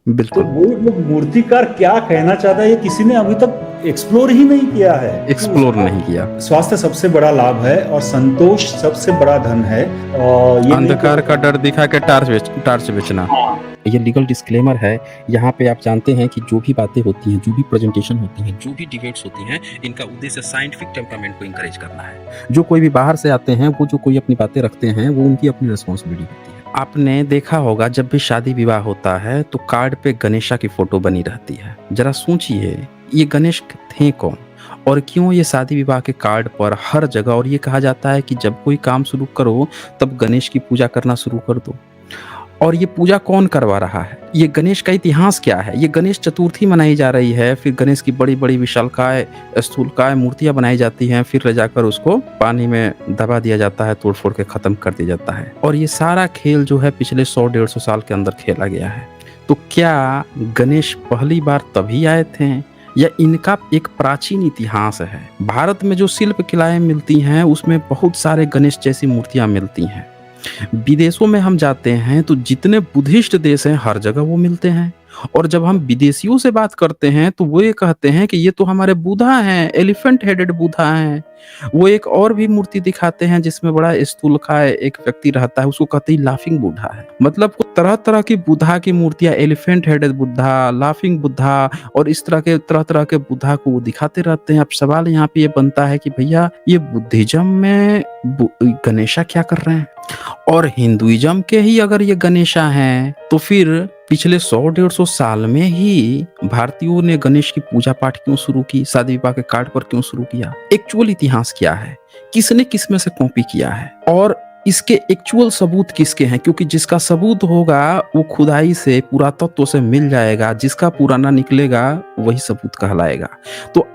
तो बिल्कुल। वो मूर्तिकार क्या कहना चाहता है, ये किसी ने अभी तक एक्सप्लोर ही नहीं किया है। एक्सप्लोर नहीं किया। स्वास्थ्य सबसे बड़ा लाभ है और संतोष सबसे बड़ा धन है। और ये नहीं अंधकार का डर दिखा के टार्च बेचना। हाँ, ये लीगल डिस्क्लेमर है। यहाँ पे आप जानते हैं कि जो भी बातें होती हैं, जो भी प्रेजेंटेशन होती हैं, जो भी डिबेट्स होती हैं, इनका उद्देश्य साइंटिफिक टेम्परामेंट को इंकरेज करना है। जो कोई भी बाहर से आते हैं, वो जो कोई अपनी बातें रखते हैं, वो उनकी अपनी रिस्पॉन्सिबिलिटी होती है। आपने देखा होगा जब भी शादी विवाह होता है तो कार्ड पे गणेशा की फोटो बनी रहती है। जरा सोचिए, ये गणेश थे कौन और क्यों ये शादी विवाह के कार्ड पर हर जगह, और ये कहा जाता है कि जब कोई काम शुरू करो तब गणेश की पूजा करना शुरू कर दो। और ये पूजा कौन करवा रहा है? ये गणेश का इतिहास क्या है? ये गणेश चतुर्थी मनाई जा रही है, फिर गणेश की बड़ी बड़ी विशालकाय स्थूलकाय मूर्तियां बनाई जाती हैं, फिर ले जाकर उसको पानी में दबा दिया जाता है, तोड़ फोड़ के खत्म कर दिया जाता है। और ये सारा खेल जो है पिछले 100-150 साल के अंदर खेला गया है। तो क्या गणेश पहली बार तभी आए थे या इनका एक प्राचीन इतिहास है? भारत में जो शिल्प कलाएं मिलती हैं उसमें बहुत सारे गणेश जैसी मूर्तियां मिलती हैं। विदेशों में हम जाते हैं तो जितने बुद्धिस्ट देश हैं हर जगह वो मिलते हैं। और जब हम विदेशियों से बात करते हैं तो वो ये कहते हैं कि ये तो हमारे बुद्धा हैं, एलिफेंट हेडेड बुद्धा हैं। वो एक और भी मूर्ति दिखाते हैं जिसमें बड़ा स्थूलकाय एक व्यक्ति रहता है, उसको कहते हैं लाफिंग बुद्धा है। मतलब वो तरह तरह की बुद्धा की मूर्तियां, elephant headed Buddha, laughing Buddha और इस तरह तरह के बुद्धा को वो दिखाते रहते हैं। अब सवाल यहाँ पे ये बनता है कि भैया ये बुद्धिज्म में गणेशा क्या कर रहे हैं? और हिंदुइज्म के ही अगर ये गणेशा हैं तो फिर पिछले 100-150 साल में ही भारतीयों ने गणेश की पूजा पाठ क्यों शुरू की, शादी विवाह के कार्ड पर क्यों शुरू किया? एक्चुअल इतिहास क्या है? किसने किस में से कॉपी किया है और इसके एक्चुअल सबूत किसके हैं? क्योंकि जिसका सबूत होगा वो खुदाई से पुरातत्व से मिल जाएगा, जिसका पुराना निकलेगा वही सबूत कहलाएगा। तो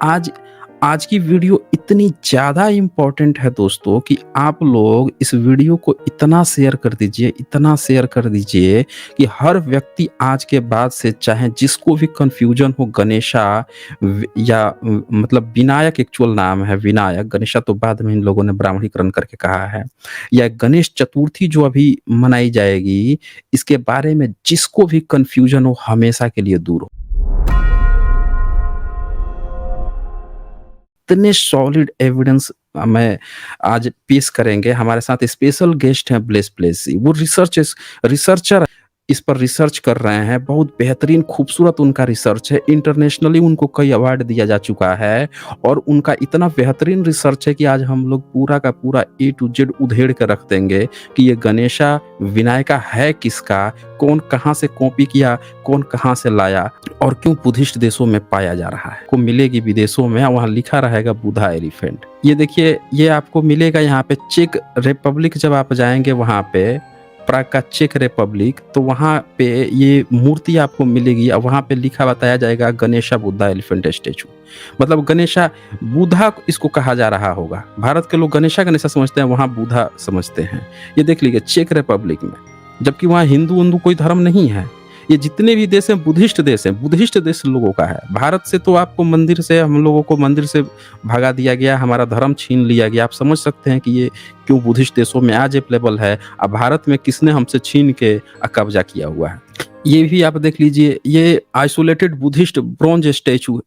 आज की वीडियो इतनी ज़्यादा इम्पोर्टेंट है दोस्तों कि आप लोग इस वीडियो को इतना शेयर कर दीजिए कि हर व्यक्ति आज के बाद से, चाहे जिसको भी कंफ्यूजन हो गणेशा या मतलब विनायक एक्चुअल नाम है विनायक, गणेशा तो बाद में इन लोगों ने ब्राह्मणीकरण करके कहा है, या गणेश चतुर्थी जो अभी मनाई जाएगी, इसके बारे में जिसको भी कंफ्यूजन हो हमेशा के लिए दूर हो। इतने सॉलिड एविडेंस मैं आज पेश करेंगे। हमारे साथ स्पेशल गेस्ट हैं ब्लेस प्लेसी। वो रिसर्चर इस पर रिसर्च कर रहे हैं। बहुत बेहतरीन खूबसूरत उनका रिसर्च है। इंटरनेशनली उनको कई अवार्ड दिया जा चुका है और उनका इतना बेहतरीन रिसर्च है कि आज हम लोग पूरा का पूरा A to Z उधेड़ कर रख देंगे कि ये गणेशा विनायका है किसका, कौन कहाँ से कॉपी किया, कौन कहाँ से लाया और क्यों बुद्धिस्ट देशों में पाया जा रहा है। को मिलेगी विदेशों में, वहाँ लिखा रहेगा बुद्धा एलिफेंट। ये देखिए, ये आपको मिलेगा यहाँ पे चेक रिपब्लिक। जब आप जाएंगे वहाँ पे प्राग का चेक रिपब्लिक, तो वहाँ पे ये मूर्ति आपको मिलेगी और वहाँ पे लिखा बताया जाएगा गणेशा बुद्धा एलिफेंट स्टेचू। मतलब गणेशा बुद्धा इसको कहा जा रहा होगा। भारत के लोग गणेशा समझते हैं, वहाँ बुद्धा समझते हैं। ये देख लीजिए चेक रिपब्लिक में, जबकि वहाँ हिंदू कोई धर्म नहीं है। ये जितने भी देश हैं बुद्धिस्ट देश लोगों का है। भारत से तो आपको हम लोगों को मंदिर से भगा दिया गया, हमारा धर्म छीन लिया गया। आप समझ सकते हैं कि ये क्यों बुद्धिस्ट देशों में आज अवेलेबल है। अब भारत में किसने हमसे छीन के कब्जा किया हुआ है। ये भी आप देख लीजिए, ये आइसोलेटेड बुद्धिस्ट ब्रोंज स्टैचू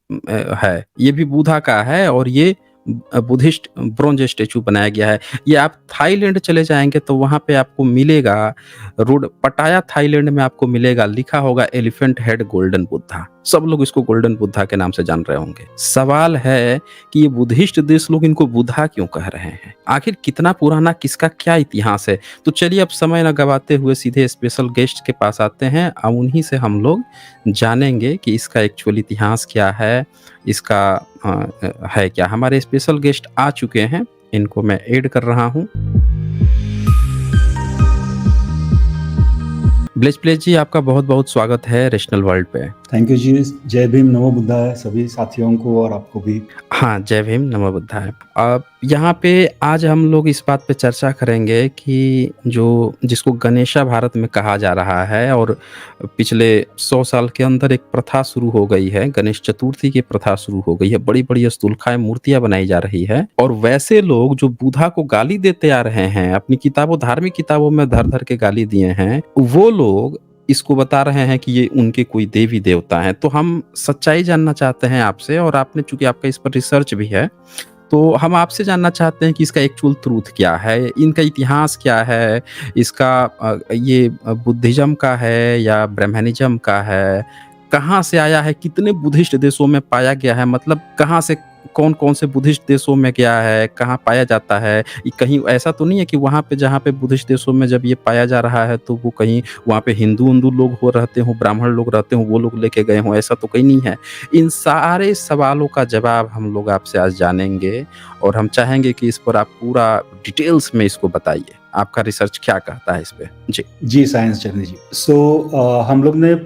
है। ये भी बुद्धा का है और ये बुद्धिस्ट ब्रोंज स्टैचू बनाया गया है। ये आप थाईलैंड चले जाएंगे तो वहाँ पे आपको मिलेगा, रोड पटाया थाईलैंड में आपको मिलेगा, लिखा होगा एलिफेंट हेड गोल्डन बुद्धा। सब लोग इसको गोल्डन बुद्धा के नाम से जान रहे होंगे। सवाल है कि ये बुद्धिस्ट देश लोग इनको बुद्धा क्यों कह रहे हैं? आखिर कितना पुराना, किसका क्या इतिहास है? तो चलिए अब समय न गवाते हुए सीधे स्पेशल गेस्ट के पास आते हैं। अब उन्हीं से हम लोग जानेंगे कि इसका एक्चुअल इतिहास क्या है, इसका है क्या। हमारे स्पेशल गेस्ट आ चुके हैं, इनको मैं ऐड कर रहा हूँ। ब्लेस जी, आपका बहुत बहुत स्वागत है रैशनल वर्ल्ड पे। थैंक यू जी। जय भीम, नमो बुद्धाय सभी साथियों को और आपको भी। हाँ, जय भीम, नमो बुद्धाय। अब यहाँ पे आज हम लोग इस बात पे चर्चा करेंगे कि जिसको गणेशा भारत में कहा जा रहा है और पिछले 100 साल के अंदर एक प्रथा शुरू हो गई है, गणेश चतुर्थी की प्रथा शुरू हो गई है। बड़ी बड़ी स्थूलकाय मूर्तियां बनाई जा रही है और वैसे लोग जो बुद्धा को गाली देते आ रहे हैं, अपनी किताबों, धार्मिक किताबों में धर धर के गाली दिए हैं, वो लोग इसको बता रहे हैं कि ये उनके कोई देवी देवता हैं। तो हम सच्चाई जानना चाहते हैं आपसे, और आपने चूँकि आपका इस पर रिसर्च भी है, तो हम आपसे जानना चाहते हैं कि इसका एक्चुअल ट्रूथ क्या है? इनका इतिहास क्या है? इसका ये बुद्धिज़्म का है या ब्रह्मनिज़्म का है? कहाँ से आया है? कितने बुद्धिस्ट देशों में पाया गया है? मतलब कहाँ से कौन-कौन से बुद्धिस्ट देशों में गया है? कहाँ पाया जाता है? ये कहीं ऐसा तो नहीं है कि वहाँ पे जहाँ पे बुद्धिस्ट देशों में जब ये पाया जा रहा है तो वो कहीं वहाँ पे हिंदू-उंदू लोग हो रहते हों, ब्राह्मण लोग रहते हों, वो लोग लेके गए हों, ऐसा तो कहीं नहीं है। इन सारे सवालों का जवाब हम लोग आपसे आज जानेंगे, और हम चाहेंगे कि इस पर आप पूरा डिटेल्स में इसको बताइए। आपका रिसर्च क्या कहता है इस पे? जी। जी साइंस जर्नी जी। हम लोग ने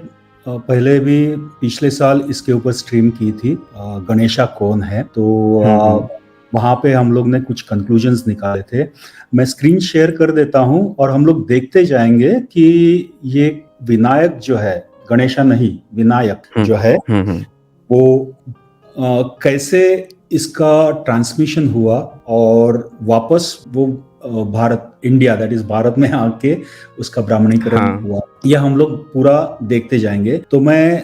पहले भी पिछले साल इसके ऊपर स्ट्रीम की थी, गणेशा कौन है। तो हुँ। वहाँ पे हम लोग ने कुछ कंक्लूजन्स निकाले थे। मैं स्क्रीन शेयर कर देता हूँ और हम लोग देखते जाएंगे कि ये विनायक जो है, गणेशा नहीं विनायक हुँ। जो है, हुँ। वो कैसे इसका ट्रांसमिशन हुआ और वापस वो Bharat, India that is Bharat में आके उसका ब्राह्मणीकरण हाँ। हुआ। यह हम लोग पूरा देखते जाएंगे। तो मैं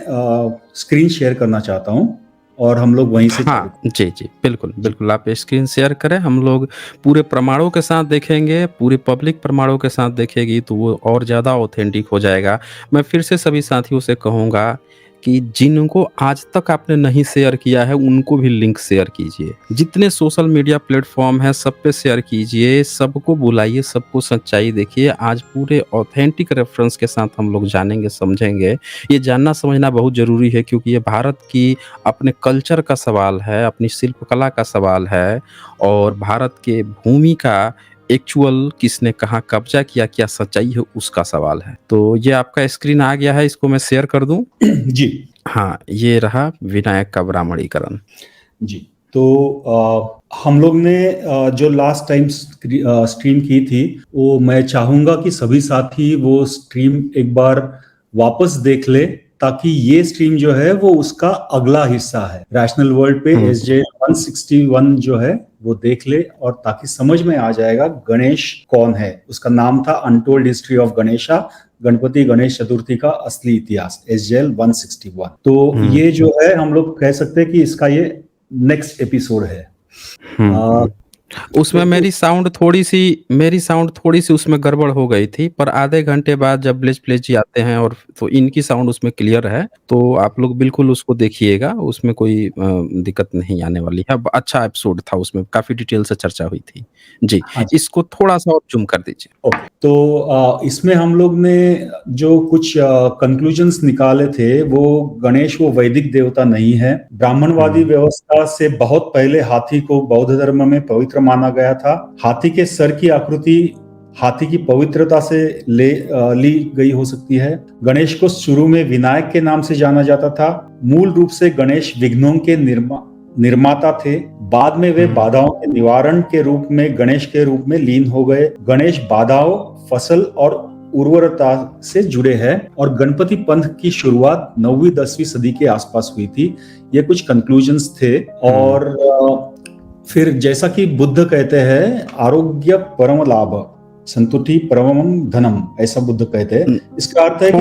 स्क्रीन शेयर करना चाहता हूँ और हम लोग वहीं से चालू। हाँ, जी, जी। बिल्कुल, बिल्कुल आप स्क्रीन शेयर करें, हम लोग पूरे प्रमाणों के साथ देखेंगे, पूरी पब्लिक प्रमाणों के साथ देखेगी तो वो और ज़्यादा ऑथेंटिक हो जाएगा। मैं फिर से सभी साथियों से कहूँगा कि जिनको आज तक आपने नहीं शेयर किया है, उनको भी लिंक शेयर कीजिए। जितने सोशल मीडिया प्लेटफ़ॉर्म हैं, सब पे शेयर कीजिए, सबको बुलाइए, सबको सच्चाई देखिए। आज पूरे ऑथेंटिक रेफ़रेंस के साथ हम लोग जानेंगे, समझेंगे। ये जानना समझना बहुत ज़रूरी है, क्योंकि ये भारत की अपने कल्चर का सवाल है, अपनी शिल्पकला का सवाल है, और भारत के भूमि का एक्चुअल किसने कहाँ कब्ज़ा किया, क्या सच्चाई है, उसका सवाल है। तो ये आपका स्क्रीन आ गया है, इसको मैं शेयर कर दूँ? जी हाँ, ये रहा विनायक का ब्राह्मणीकरण। जी। तो हम लोग ने जो लास्ट टाइम स्ट्रीम की थी, वो मैं चाहूंगा कि सभी साथी वो स्ट्रीम एक बार वापस देख ले, ताकि ये स्ट्रीम जो है वो उसका अगला हिस्सा है। रैशनल वर्ल्ड पे हुँ। SJ 161 जो है वो देख ले, और ताकि समझ में आ जाएगा गणेश कौन है। उसका नाम था untold history of Ganesha, Ganpati Ganesh Chaturthi का असली इतिहास, SJL 161। तो हुँ। ये जो है हम लोग कह सकते हैं कि इसका ये नेक्स्ट एपिसोड है। हुँ। उसमें तो मेरी साउंड थोड़ी-सी उसमें गड़बड़ हो गई थी, पर आधे घंटे बाद जब ब्लेच जी आते हैं, और तो इनकी साउंड उसमें क्लियर है, तो आप लोग बिल्कुल उसको देखिएगा, उसमें कोई दिक्कत नहीं आने वाली है। अब अच्छा एपिसोड था, उसमें काफ़ी डिटेल से चर्चा हुई थी। जी, हाँ जी। इसको थोड़ा-सा और ज़ूम कर दीजिए। ओके। तो इसमें हम लोग ने जो कुछ कंक्लूजन्स निकाले थे, वो गणेश वो वैदिक देवता नहीं है। ब्राह्मणवादी हुँ। व्यवस्था से बहुत पहले हाथी को बौद्ध धर्म में पवित्र माना गया था। हाथी के सर की आकृति हाथी की पवित्रता से ली गई हो सकती है। गणेश को शुरू में विनायक के नाम से जाना जाता था। मूल रूप से गणेश विघ्नों के निर्माता थे। बाद में वे बाधाओं के निवारण के रूप में गणेश के रूप में लीन हो गए। गणेश बाधाओं, फसल और उर्वरता से जुड़े हैं, और गणपति पंथ की शुरुआत 9वीं 10वीं सदी के आसपास हुई थी। ये कुछ कंक्लूजन्स थे। और फिर जैसा कि बुद्ध कहते हैं, आरोग्य परम लाभ, संतुष्टि परमम धनम, ऐसा बुद्ध कहते हैं। इसका अर्थ है कि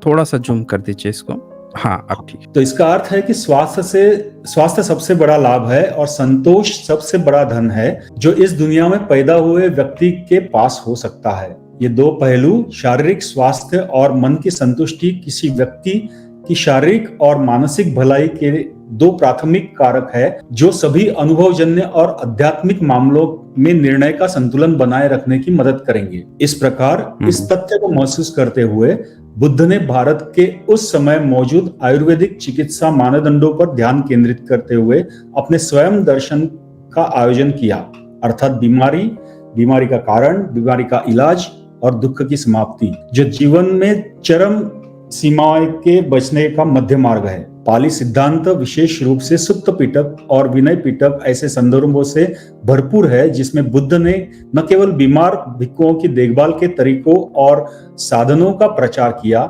थोड़ा-सा ज़ूम कर दीजिए इसको। हाँ, अब ठीक। तो इसका अर्थ है कि स्वास्थ्य सबसे बड़ा लाभ है, और संतोष सबसे बड़ा धन है जो इस दुनिया में पैदा हुए व्यक्ति के पास हो सकता है। ये दो पहलू, शारीरिक स्वास्थ्य और मन की संतुष्टि, किसी व्यक्ति की शारीरिक और मानसिक भलाई के दो प्राथमिक कारक है, जो सभी अनुभवजन्य और आध्यात्मिक मामलों में निर्णय का संतुलन बनाए रखने की मदद करेंगे। इस प्रकार इस तथ्य को महसूस करते हुए बुद्ध ने भारत के उस समय मौजूद आयुर्वेदिक चिकित्सा मानदंडों पर ध्यान केंद्रित करते हुए अपने स्वयं दर्शन का आयोजन किया, अर्थात बीमारी का कारण, बीमारी का इलाज और दुख की समाप्ति, जो जीवन में चरम सीमाएं के बचने का मध्य मार्ग है। पाली सिद्धांत विशेष रूप से सुत्त पिटक और विनय पिटक ऐसे संदर्भों से भरपूर है, जिसमें बुद्ध ने न केवल बीमार भिक्षुओं की देखभाल के तरीकों और साधनों का प्रचार किया,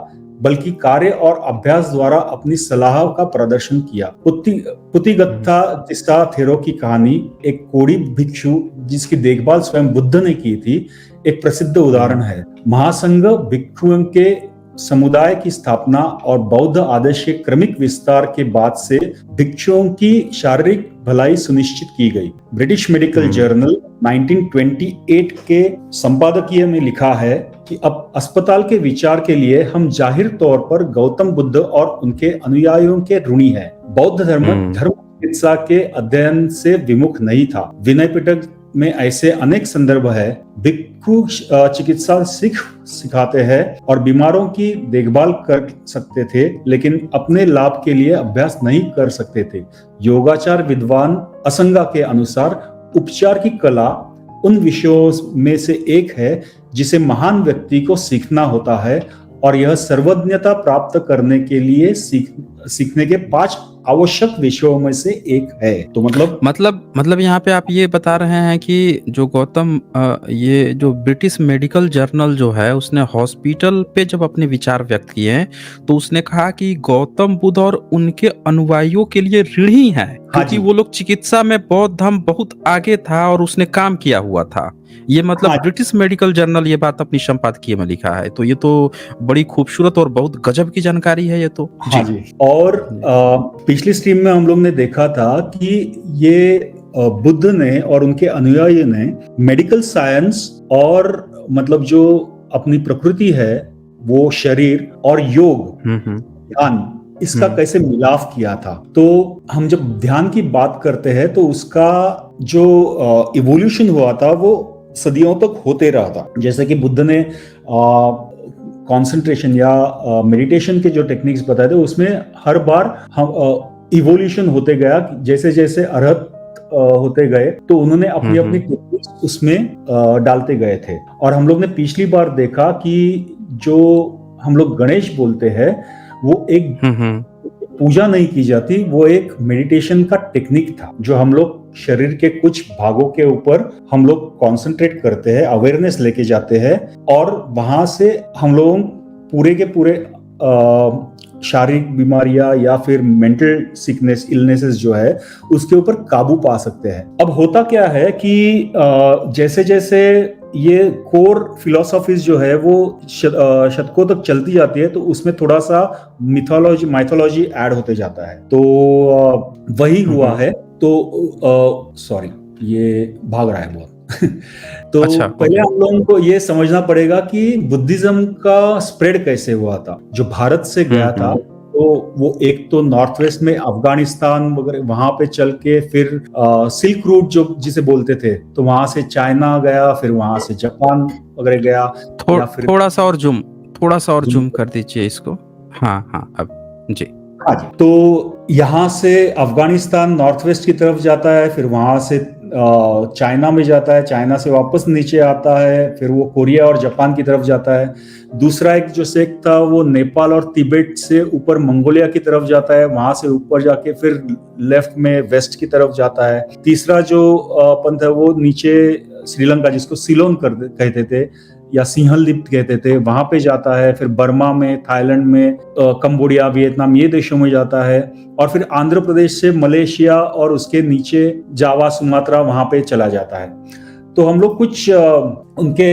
बल्कि कार्य और अभ्यास द्वारा अपनी सलाह का प्रदर्शन किया। पुतिगत्था तिस्सा थेरो की कहानी, एक कोड़ी भिक्षु जिसकी देखभाल स्वयं बुद्ध ने की थी, एक प्रसिद्ध उदाहरण है। महासंघ भिक्षुओं के समुदाय की स्थापना और बौद्ध आदर्श के क्रमिक विस्तार के बाद से भिक्षुओं की शारीरिक भलाई सुनिश्चित की गई। ब्रिटिश मेडिकल जर्नल 1928 के संपादकीय में लिखा है कि अब अस्पताल के विचार के लिए हम जाहिर तौर पर गौतम बुद्ध और उनके अनुयायियों के ऋणी हैं। बौद्ध धर्म चिकित्सा के अध्ययन से विमुख नहीं था। विनय पिटक में ऐसे अनेक संदर्भ है। भिक्षु चिकित्सा सिखाते हैं और बीमारों की देखभाल कर सकते थे, लेकिन अपने लाभ के लिए अभ्यास नहीं कर सकते थे। योगाचार विद्वान असंगा के अनुसार उपचार की कला उन विषयों में से एक है जिसे महान व्यक्ति को सीखना होता है, और यह सर्वज्ञता प्राप्त करने के लिए सीखने के 5 आवश्यक विषयों में से एक है। तो मतलब यहाँ पे आप ये बता रहे हैं कि जो गौतम ये जो ब्रिटिश मेडिकल जर्नल जो है उसने हॉस्पिटल पे जब अपने विचार व्यक्त किए हैं तो उसने कहा कि गौतम बुद्ध और उनके अनुयायियों के लिए ऋणी है, क्योंकि वो लोग चिकित्सा में बौद्ध धर्म बहुत आगे था और उसने काम किया हुआ था। ये मतलब ब्रिटिश मेडिकल जर्नल ये बात अपनी संपादकीय में लिखा है। तो ये तो बड़ी खूबसूरत और बहुत गजब की जानकारी है ये तो। जी। और पिछली स्ट्रीम में हम लोग ने देखा था कि ये बुद्ध ने और उनके अनुयायी ने मेडिकल साइंस और मतलब जो अपनी प्रकृति है वो शरीर और योग ध्यान इसका कैसे मिलाप किया था। तो हम जब ध्यान की बात करते हैं तो उसका जो इवोल्यूशन हुआ था वो सदियों तक होते रहा था। जैसे कि बुद्ध ने कंसंट्रेशन या मेडिटेशन के जो टेक्निक्स बताए थे उसमें हर बार हम इवोल्यूशन होते गया। जैसे जैसे अरहत होते गए तो उन्होंने अपनी अपनी टेक्निक्स उसमें डालते गए थे। और हम लोग ने पिछली बार देखा कि जो हम लोग गणेश बोलते हैं वो एक पूजा नहीं की जाती, वो एक मेडिटेशन का टेक्निक था जो हम लोग शरीर के कुछ भागों के ऊपर हम लोग कंसंट्रेट करते हैं, अवेयरनेस लेके जाते हैं और वहां से हम लोग पूरे के पूरे शारीरिक बीमारियां या फिर मेंटल सिकनेस इलनेसेस जो है उसके ऊपर काबू पा सकते हैं। अब होता क्या है कि जैसे जैसे ये कोर फिलोसॉफीज जो है वो शतकों तक चलती जाती है तो उसमें थोड़ा सा माइथोलॉजी ऐड होते जाता है। तो वही हुआ है। तो सॉरी ये भाग रहा है बहुत तो पहले हम लोगों को ये समझना पड़ेगा कि बुद्धिज्म का स्प्रेड कैसे हुआ था। जो भारत से गया था तो वो एक तो नॉर्थ वेस्ट में अफगानिस्तान वगैरह वहां पे चल के फिर सिल्क रूट जो जिसे बोलते थे तो वहां से चाइना गया, फिर वहां से जापान वगैरह गया। थोड़ा सा और जूम कर दीजिए इसको। हाँ अब जी। हाँ जी। तो यहाँ से अफगानिस्तान नॉर्थ वेस्ट की तरफ जाता है, फिर वहां से चाइना में जाता है, चाइना से वापस नीचे आता है, फिर वो कोरिया और जापान की तरफ जाता है। दूसरा एक जो सेक्ट था वो नेपाल और तिब्बत से ऊपर मंगोलिया की तरफ जाता है, वहां से ऊपर जाके फिर लेफ्ट में वेस्ट की तरफ जाता है। तीसरा जो पंथ है वो नीचे श्रीलंका जिसको सिलोन कहते थे या सिंहल द्वीप कहते थे वहां पे जाता है, फिर बर्मा में, थाईलैंड में, कंबोडिया, वियतनाम ये देशों में जाता है और फिर आंध्र प्रदेश से मलेशिया और उसके नीचे जावा, सुमात्रा वहां पे चला जाता है। तो हम लोग कुछ उनके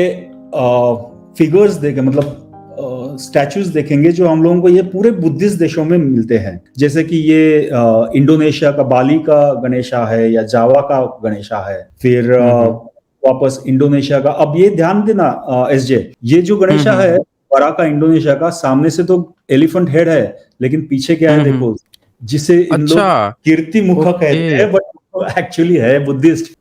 फिगर्स देखें मतलब स्टैचूज देखेंगे जो हम लोगों को ये पूरे बुद्धिस्ट देशों में मिलते हैं। जैसे कि ये इंडोनेशिया का बाली का गणेशा है या जावा का गणेशा है, फिर वापस इंडोनेशिया का। अब ये ध्यान देना एसजे, ये जो गणेशा है बड़ा का इंडोनेशिया का, सामने से तो एलिफेंट हेड है लेकिन पीछे क्या है देखो, जिसे इन लोग कीर्ति मुखा कहते हैं बट एक्चुअली है बुद्धिस्ट।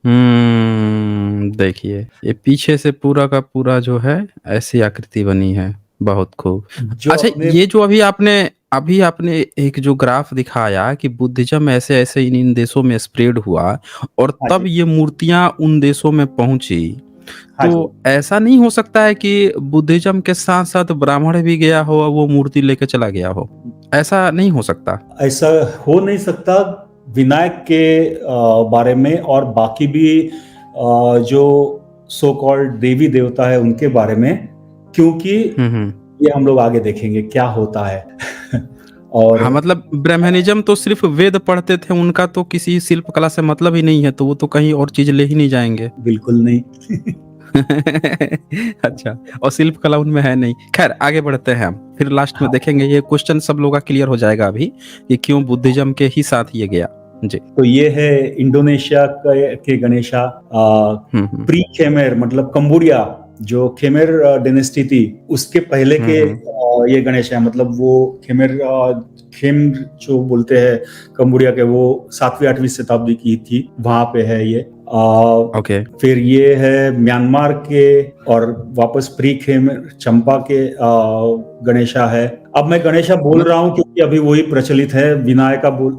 देखिए ये पीछे से पूरा का पूरा जो है ऐसी आकृति बनी है, बहुत खूब। अच्छा ये जो अभी आपने एक जो ग्राफ दिखाया कि बुद्धिज्म ऐसे ऐसे इन देशों में स्प्रेड हुआ और तब ये मूर्तियां उन देशों में पहुंची, तो ऐसा नहीं हो सकता है कि बुद्धिज्म के साथ साथ ब्राह्मण भी गया हो और वो मूर्ति लेके चला गया हो? ऐसा नहीं हो सकता? ऐसा हो नहीं सकता विनायक के बारे में और बाकी भी जो सो कॉल्ड देवी देवता है उनके बारे में, क्योंकि ये हम लोग आगे देखेंगे क्या होता है। और हाँ मतलब ब्राह्मणिज्म तो सिर्फ वेद पढ़ते थे, उनका तो किसी शिल्प कला से मतलब ही नहीं है, तो वो तो कहीं और चीज ले ही नहीं जाएंगे। बिल्कुल नहीं अच्छा, और शिल्प कला उनमें है नहीं। खैर आगे बढ़ते हैं हम, फिर लास्ट में हाँ, देखेंगे, ये क्वेश्चन सब लोगों का क्लियर हो जाएगा अभी कि क्यों बुद्धिज्म के ही साथ ये गया। जी। तो ये है इंडोनेशिया के गणेशा। हम्म। प्री खेमेर मतलब कंबोडिया, जो खेमेर डायनेस्टी थी उसके पहले के हम्म। ये गणेश है। मतलब वो खेमेर खेम जो बोलते हैं कंबोडिया के, वो 7वीं 8वीं शताब्दी की थी, वहां पे है ये। ओके। फिर ये है म्यांमार के, और वापस प्री खेमेर चंपा के गणेशा है। अब मैं गणेशा बोल मत रहा हूँ क्योंकि अभी वही प्रचलित है, विनायका बोल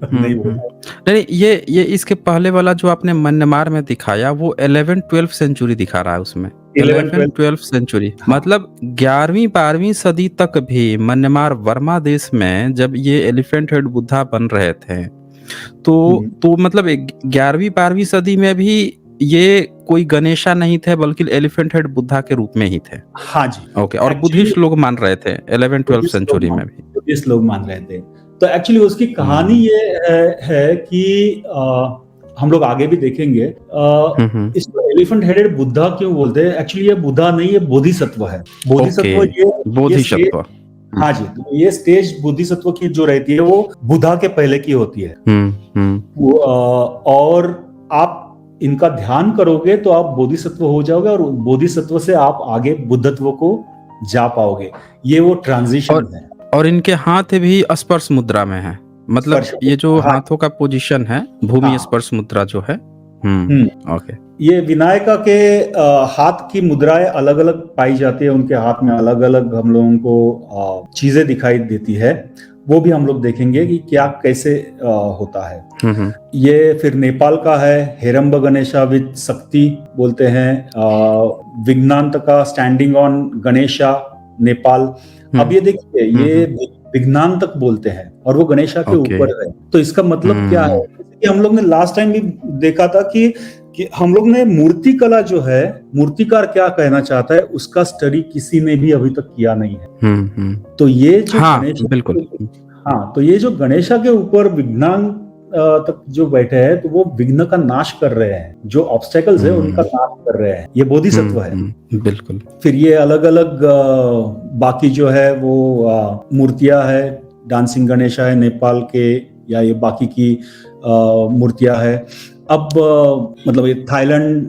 नहीं बोल रहा। नहीं, ये इसके पहले वाला जो आपने म्यांमार में दिखाया वो 11th-12th सेंचुरी दिखा रहा है उसमें। 11th-12th सेंचुरी हाँ, मतलब 11वीं-12वीं सदी तक भी म्यांमार वर्मा देश में जब ये एलिफेंट हेड बुद्धा बन रहे थे, तो मतलब 11वीं-12वीं सदी में भी ये कोई गणेशा नहीं थे, बल्कि एलिफेंट हेड बुद्धा के रूप में ही थे। हाँ जी। ओके, और एक्चुअली बुद्धिस्ट लोग मान रहे थे 11th-12th सेंचुरी में भी। बुद्धिस्ट लोग मान रहे थे। तो एक्चुअली उसकी कहानी ये है कि हम लोग आगे भी देखेंगे। इसको एलिफेंट हेडेड बुद्धा क्यों बोलते हैं? एक्चुअली ये बुद्धा नहीं, ये बोधिसत्व है। बोधिसत्व ओके, ये बोधिसत्व। हाँ जी, तो ये स्टेज बोधिसत्व की जो रहती है वो बुद्धा के पहले की होती है। और आप इनका ध्यान करोगे तो आप बोधिसत्व हो जाओगे, और बोधिसत्व से आप आगे बुद्धत्व को जा पाओगे। ये वो ट्रांजिशन है। और इनके हाथ भी स्पर्श मुद्रा में है, मतलब ये जो हाथों का पोजीशन है, भूमि स्पर्श मुद्रा जो है। ओके। ये विनायका के हाथ की मुद्राएं अलग अलग पाई जाती है, उनके हाथ में अलग अलग हम लोगों को चीजें दिखाई देती है। वो भी हम लोग देखेंगे कि क्या कैसे होता है। ये फिर नेपाल का है, हेरम्ब गणेशा विद शक्ति बोलते हैं। विघ्नांत का स्टैंडिंग ऑन गणेशा, नेपाल। अब ये देखिए, ये विघ्नांतक बोलते हैं और वो गणेशा के ऊपर है। तो इसका मतलब क्या है कि हम लोग ने लास्ट टाइम भी देखा था कि हम लोग ने मूर्ति कला जो है, मूर्तिकार क्या कहना चाहता है, उसका स्टडी किसी ने भी अभी तक किया नहीं है। तो ये जो बिल्कुल। हाँ, तो ये जो गणेशा के ऊपर विघ्नांग तक जो बैठे हैं, तो वो विघ्न का नाश कर रहे हैं, जो ऑब्स्टेकल्स है उनका नाश कर रहे हैं। ये बोधिसत्व है। बिल्कुल। फिर ये अलग अलग बाकी जो है वो मूर्तियां है। डांसिंग गणेशा है नेपाल के, या ये बाकी की मूर्तियां है। अब मतलब ये थाईलैंड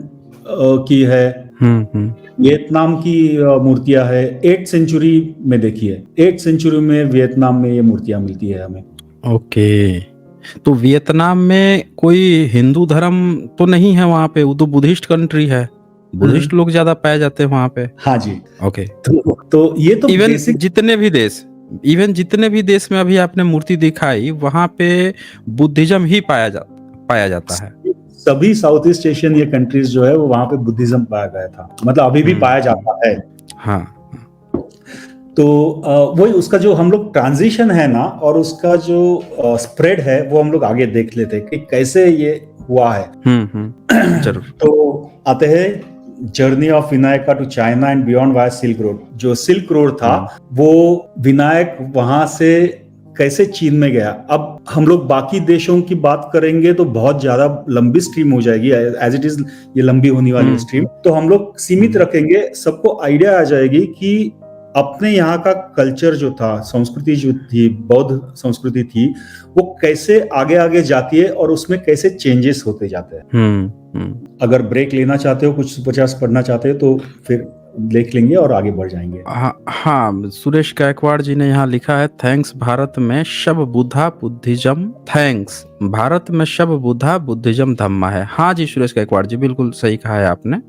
की है, वियतनाम की मूर्तियां है। 8th सेंचुरी में देखिए, 8th सेंचुरी में वियतनाम में ये मूर्तियां मिलती है हमें। ओके, तो वियतनाम में कोई हिंदू धर्म तो नहीं है वहां पे, वो तो बुद्धिस्ट कंट्री है, बुद्धिस्ट लोग ज्यादा पाए जाते हैं वहां पे। हाँ जी। ओके, तो ये तो इवन जितने भी देश में अभी आपने मूर्ति दिखाई, वहां पे बुद्धिज्म ही पाया जाता है। सभी साउथ ईस्ट एशियन ये कंट्रीज जो है वो वहां पे बुद्धिज्म पाया गया था, मतलब अभी भी पाया जाता है। हाँ। तो वही उसका जो हम लोग ट्रांजिशन है ना, और उसका जो स्प्रेड है, वो हम लोग आगे देख लेते हैं कि कैसे ये हुआ है। जरूर। तो आते हैं journey of Vinayaka to China and beyond via silk road. जो सिल्क रोड था, वो विनायक वहां से कैसे चीन में गया। अब हम लोग बाकी देशों की बात करेंगे तो बहुत ज्यादा लंबी स्ट्रीम हो जाएगी, एज इट इज ये लंबी होने वाली स्ट्रीम। तो हम लोग सीमित रखेंगे, सबको आइडिया आ जाएगी कि अपने यहाँ का कल्चर जो था, संस्कृति जो थी, बौद्ध संस्कृति थी, वो कैसे आगे आगे जाती है और उसमें कैसे चेंजेस होते जाते हैं। अगर ब्रेक लेना चाहते हो, कुछ 50 पढ़ना चाहते हो, तो फिर देख लेंगे और आगे बढ़ जाएंगे। हाँ, सुरेश गायकवाड़ जी ने यहाँ लिखा है, थैंक्स भारत में शब बुद्धा बुद्धिज्म, थैंक्स भारत में शब बुद्धा बुद्धिज्म धम्मा है। हाँ जी सुरेश गायकवाड़ जी, बिल्कुल सही कहा है आपने।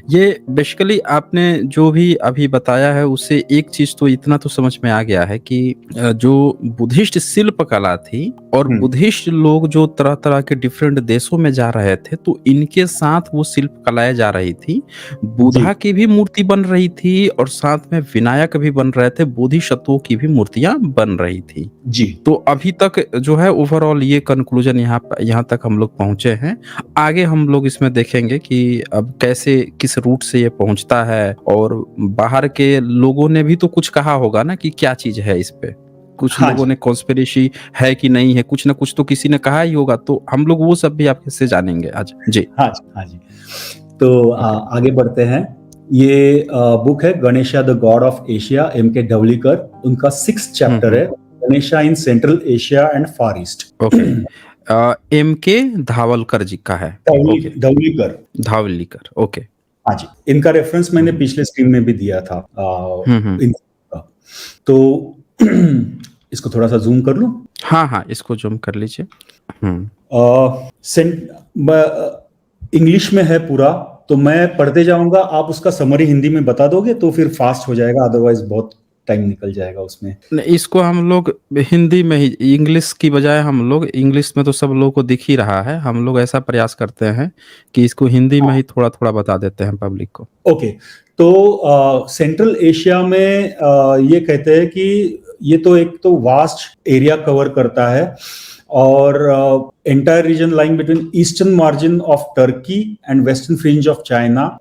ये बेसिकली आपने जो भी अभी बताया है उससे एक चीज तो इतना तो समझ में आ गया है कि जो बुद्धिस्ट शिल्प कला थी और बुद्धिस्ट लोग जो तरह तरह के डिफरेंट देशों में जा रहे थे, तो इनके साथ वो शिल्प कलाएं जा रही थी। बुद्धा की भी मूर्ति बन रही थी और साथ में विनायक भी बन रहे थे, बोधिसत्वों की भी मूर्तियां बन रही थी जी। तो अभी तक जो है ओवरऑल ये कंक्लूजन यहाँ तक हम लोग पहुंचे हैं। आगे हम लोग इसमें देखेंगे कि अब कैसे किस रूट से ये पहुंचता है, और बाहर के लोगों ने भी तो कुछ कहा होगा ना कि क्या चीज है इस पे। कुछ लोगों ने कॉन्स्पिरेसी है कि नहीं है, कुछ ना कुछ तो किसी ने कहा ही होगा, तो हम लोग वो सब भी आपसे जानेंगे आज। जी हाँ जी, हाँ जी। तो आगे बढ़ते हैं। ये बुक है Ganesha the God of Asia, M.K. ढवलीकर। उनका 6th चैप्टर है Ganesha in central Asia and far east. Okay, M.K. धावलकर जी का है। ओके, ढवलीकर। धावलीकर, ओके। हाँ जी, इनका रेफरेंस मैंने पिछले स्ट्रीम में भी दिया था। इनका तो इसको थोड़ा सा जूम कर लूं। हाँ, इसको जूम कर लीजिए। इंग्लिश में है पूरा, तो मैं पढ़ते जाऊंगा, आप उसका समरी हिंदी में बता दोगे तो फिर फास्ट हो जाएगा, अदरवाइज बहुत टाइम निकल जाएगा उसमें। इसको हम लोग हिंदी में ही, इंग्लिश की बजाय हम लोग, इंग्लिश में तो सब लोगों को दिख ही रहा है, हम लोग ऐसा प्रयास करते हैं कि इसको हिंदी में ही थोड़ा थोड़ा बता देते हैं पब्लिक को। ओके, तो सेंट्रल एशिया में ये कहते हैं कि ये तो एक तो वास्ट एरिया कवर करता है, और entire reason lying between eastern margin of Turkey and western fringe of China,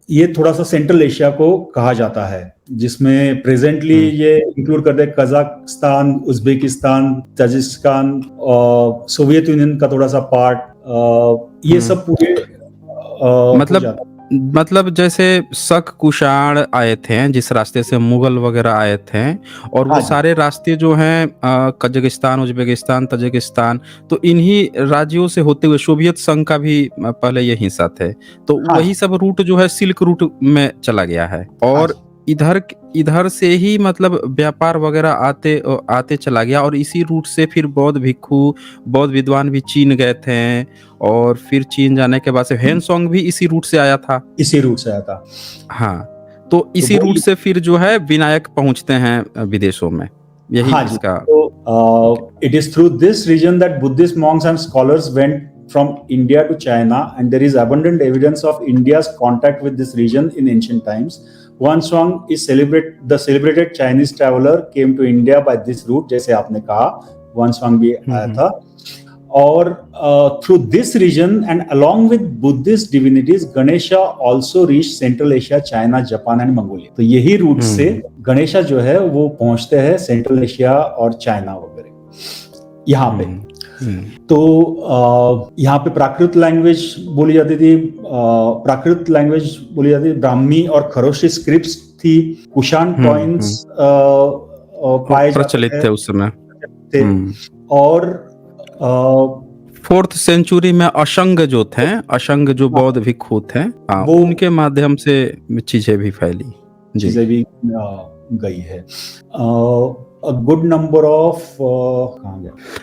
ये थोड़ा सा सेंट्रल एशिया को कहा जाता है, जिसमें प्रेजेंटली ये इंक्लूड करते हैं Kazakhstan, Uzbekistan, Tajikistan, Soviet union का थोड़ा सा पार्ट, ये सब पूरे मतलब जैसे शक कुषाण आए थे जिस रास्ते से मुगल वगैरह आए थे, और वो सारे रास्ते जो हैं कजाकिस्तान, उज्बेकिस्तान, ताजिकिस्तान, तो इन्हीं राज्यों से होते हुए सोवियत संघ का भी पहले ये हिस्सा थे, तो वही सब रूट जो है सिल्क रूट में चला गया है, और इधर से ही मतलब व्यापार वगैरह आते चला गया, और इसी रूट से फिर बौद्ध भिक्षु, बौद्ध विद्वान भी चीन गए थे, और फिर चीन जाने के बाद से हेनसोंग भी इसी रूट से आया था। हाँ, तो इसी रूट से फिर जो है विनायक पहुंचते हैं विदेशों में, यही इसका। It is through this region that Buddhist monks and scholars went from India to China, and there is abundant evidence of India's contact with this region in ancient times. Huanshuang is the celebrated Chinese traveler came to India by this route, जैसे आपने कहा Huanshuang भी आया था, और through this region and along with Buddhist divinities, Ganesha also reached Central Asia, China, Japan and Mongolia. तो यही root से गणेशा जो है वो पहुंचते हैं सेंट्रल एशिया और चाइना वगैरह यहाँ पे। तो यहाँ पे प्राकृत लैंग्वेज बोली जाती थी, ब्राह्मी और खरोष्टी स्क्रिप्ट्स थी, कुषाण कॉइन्स पाए प्रचलित थे उस समय, और 4th सेंचुरी में अशंग जो थे, अशंग जो बौद्ध भिक्षु थे, वो उनके माध्यम से चीजें भी फैली, चीजें भी गई है। गुड नंबर ऑफ,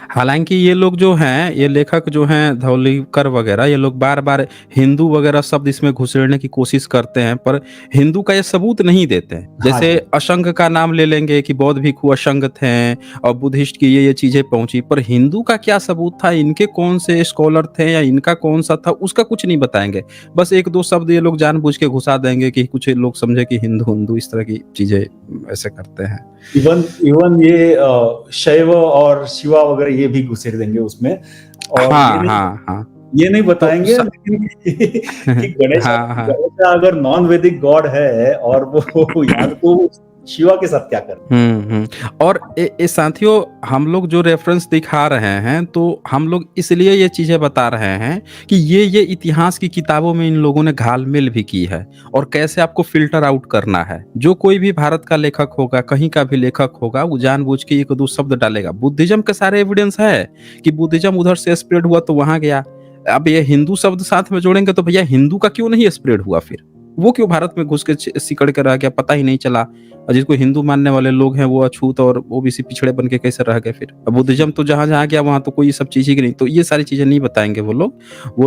हालांकि ये लोग जो हैं, ये लेखक जो हैं धवलीकर वगैरह, ये लोग बार बार हिंदू वगैरह शब्द इसमें घुसेड़ने की कोशिश करते हैं, पर हिंदू का ये सबूत नहीं देते हैं। जैसे अशंग का नाम ले लेंगे कि बौद्ध भिक्षु अशंग थे और बुद्धिस्ट की ये चीजें पहुंची, पर हिंदू का क्या सबूत था, इनके कौन से स्कॉलर थे या इनका कौन सा था, उसका कुछ नहीं बताएंगे। बस एक दो शब्द ये लोग जानबूझ के घुसा देंगे कि कुछ लोग समझे कि हिंदू इस तरह की चीजें ऐसे करते हैं। इवन ये शैव और शिवा वगैरह ये भी घुसेड़ देंगे उसमें, और ये नहीं बताएंगे कि गणेश अगर नॉन वैदिक गॉड है और वो यार तो शिवा के साथ क्या कर। और साथियों, हम लोग जो रेफरेंस दिखा रहे हैं, तो हम लोग इसलिए ये चीजें बता रहे हैं कि ये इतिहास की किताबों में इन लोगों ने घालमेल भी की है, और कैसे आपको फिल्टर आउट करना है। जो कोई भी भारत का लेखक होगा, कहीं का भी लेखक होगा, वो जानबूझ के एक दो शब्द डालेगा। बुद्धिज्म के सारे एविडेंस है कि बुद्धिज्म उधर से स्प्रेड हुआ तो वहां गया। अब ये हिंदू शब्द साथ में जोड़ेंगे तो भैया हिंदू का क्यों नहीं स्प्रेड हुआ, फिर वो क्यों भारत में घुस के सिकड़ के रह गया, पता ही नहीं चला। और जिसको हिंदू मानने वाले लोग हैं वो अछूत और ओबीसी पिछड़े बन के कैसे रह गए फिर। अब बुद्धिज्म तो जहां जहां गया वहां तो कोई सब चीज ही नहीं, तो ये सारी चीजें नहीं बताएंगे वो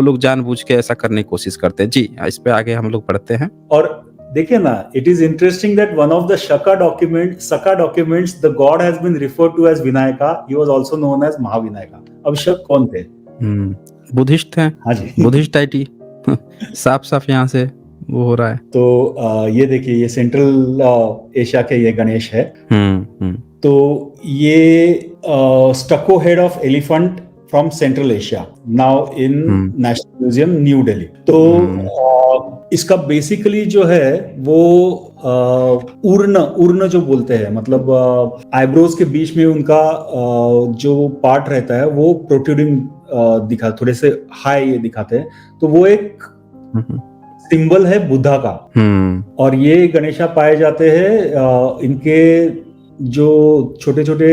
लोग जानबूझ के ऐसा करने की कोशिश करते हैं। जी, इस पे आगे हम लोग पढ़ते हैं। और देखिए ना, it is interesting that one of the Shaka documents the god has been referred to as Vinayaka, he was also known as Mahavinayaka. अब शक कौन थे? बुद्धिस्ट थे। हाँ जी, बुद्धिस्ट आईटी साफ यहाँ से वो हो रहा है। तो ये देखिए, ये सेंट्रल एशिया के ये गणेश है। तो ये स्टको head of elephant from central Asia, now in national museum new Delhi. तो इसका बेसिकली जो है वो उर्न जो बोलते हैं, मतलब आईब्रोज के बीच में उनका जो पार्ट रहता है वो प्रोट्रूडिंग दिखा, थोड़े से हाई ये दिखाते हैं। तो वो एक हम्म सिंबल है बुद्धा का। और ये गणेशा पाए जाते हैं इनके जो छोटे छोटे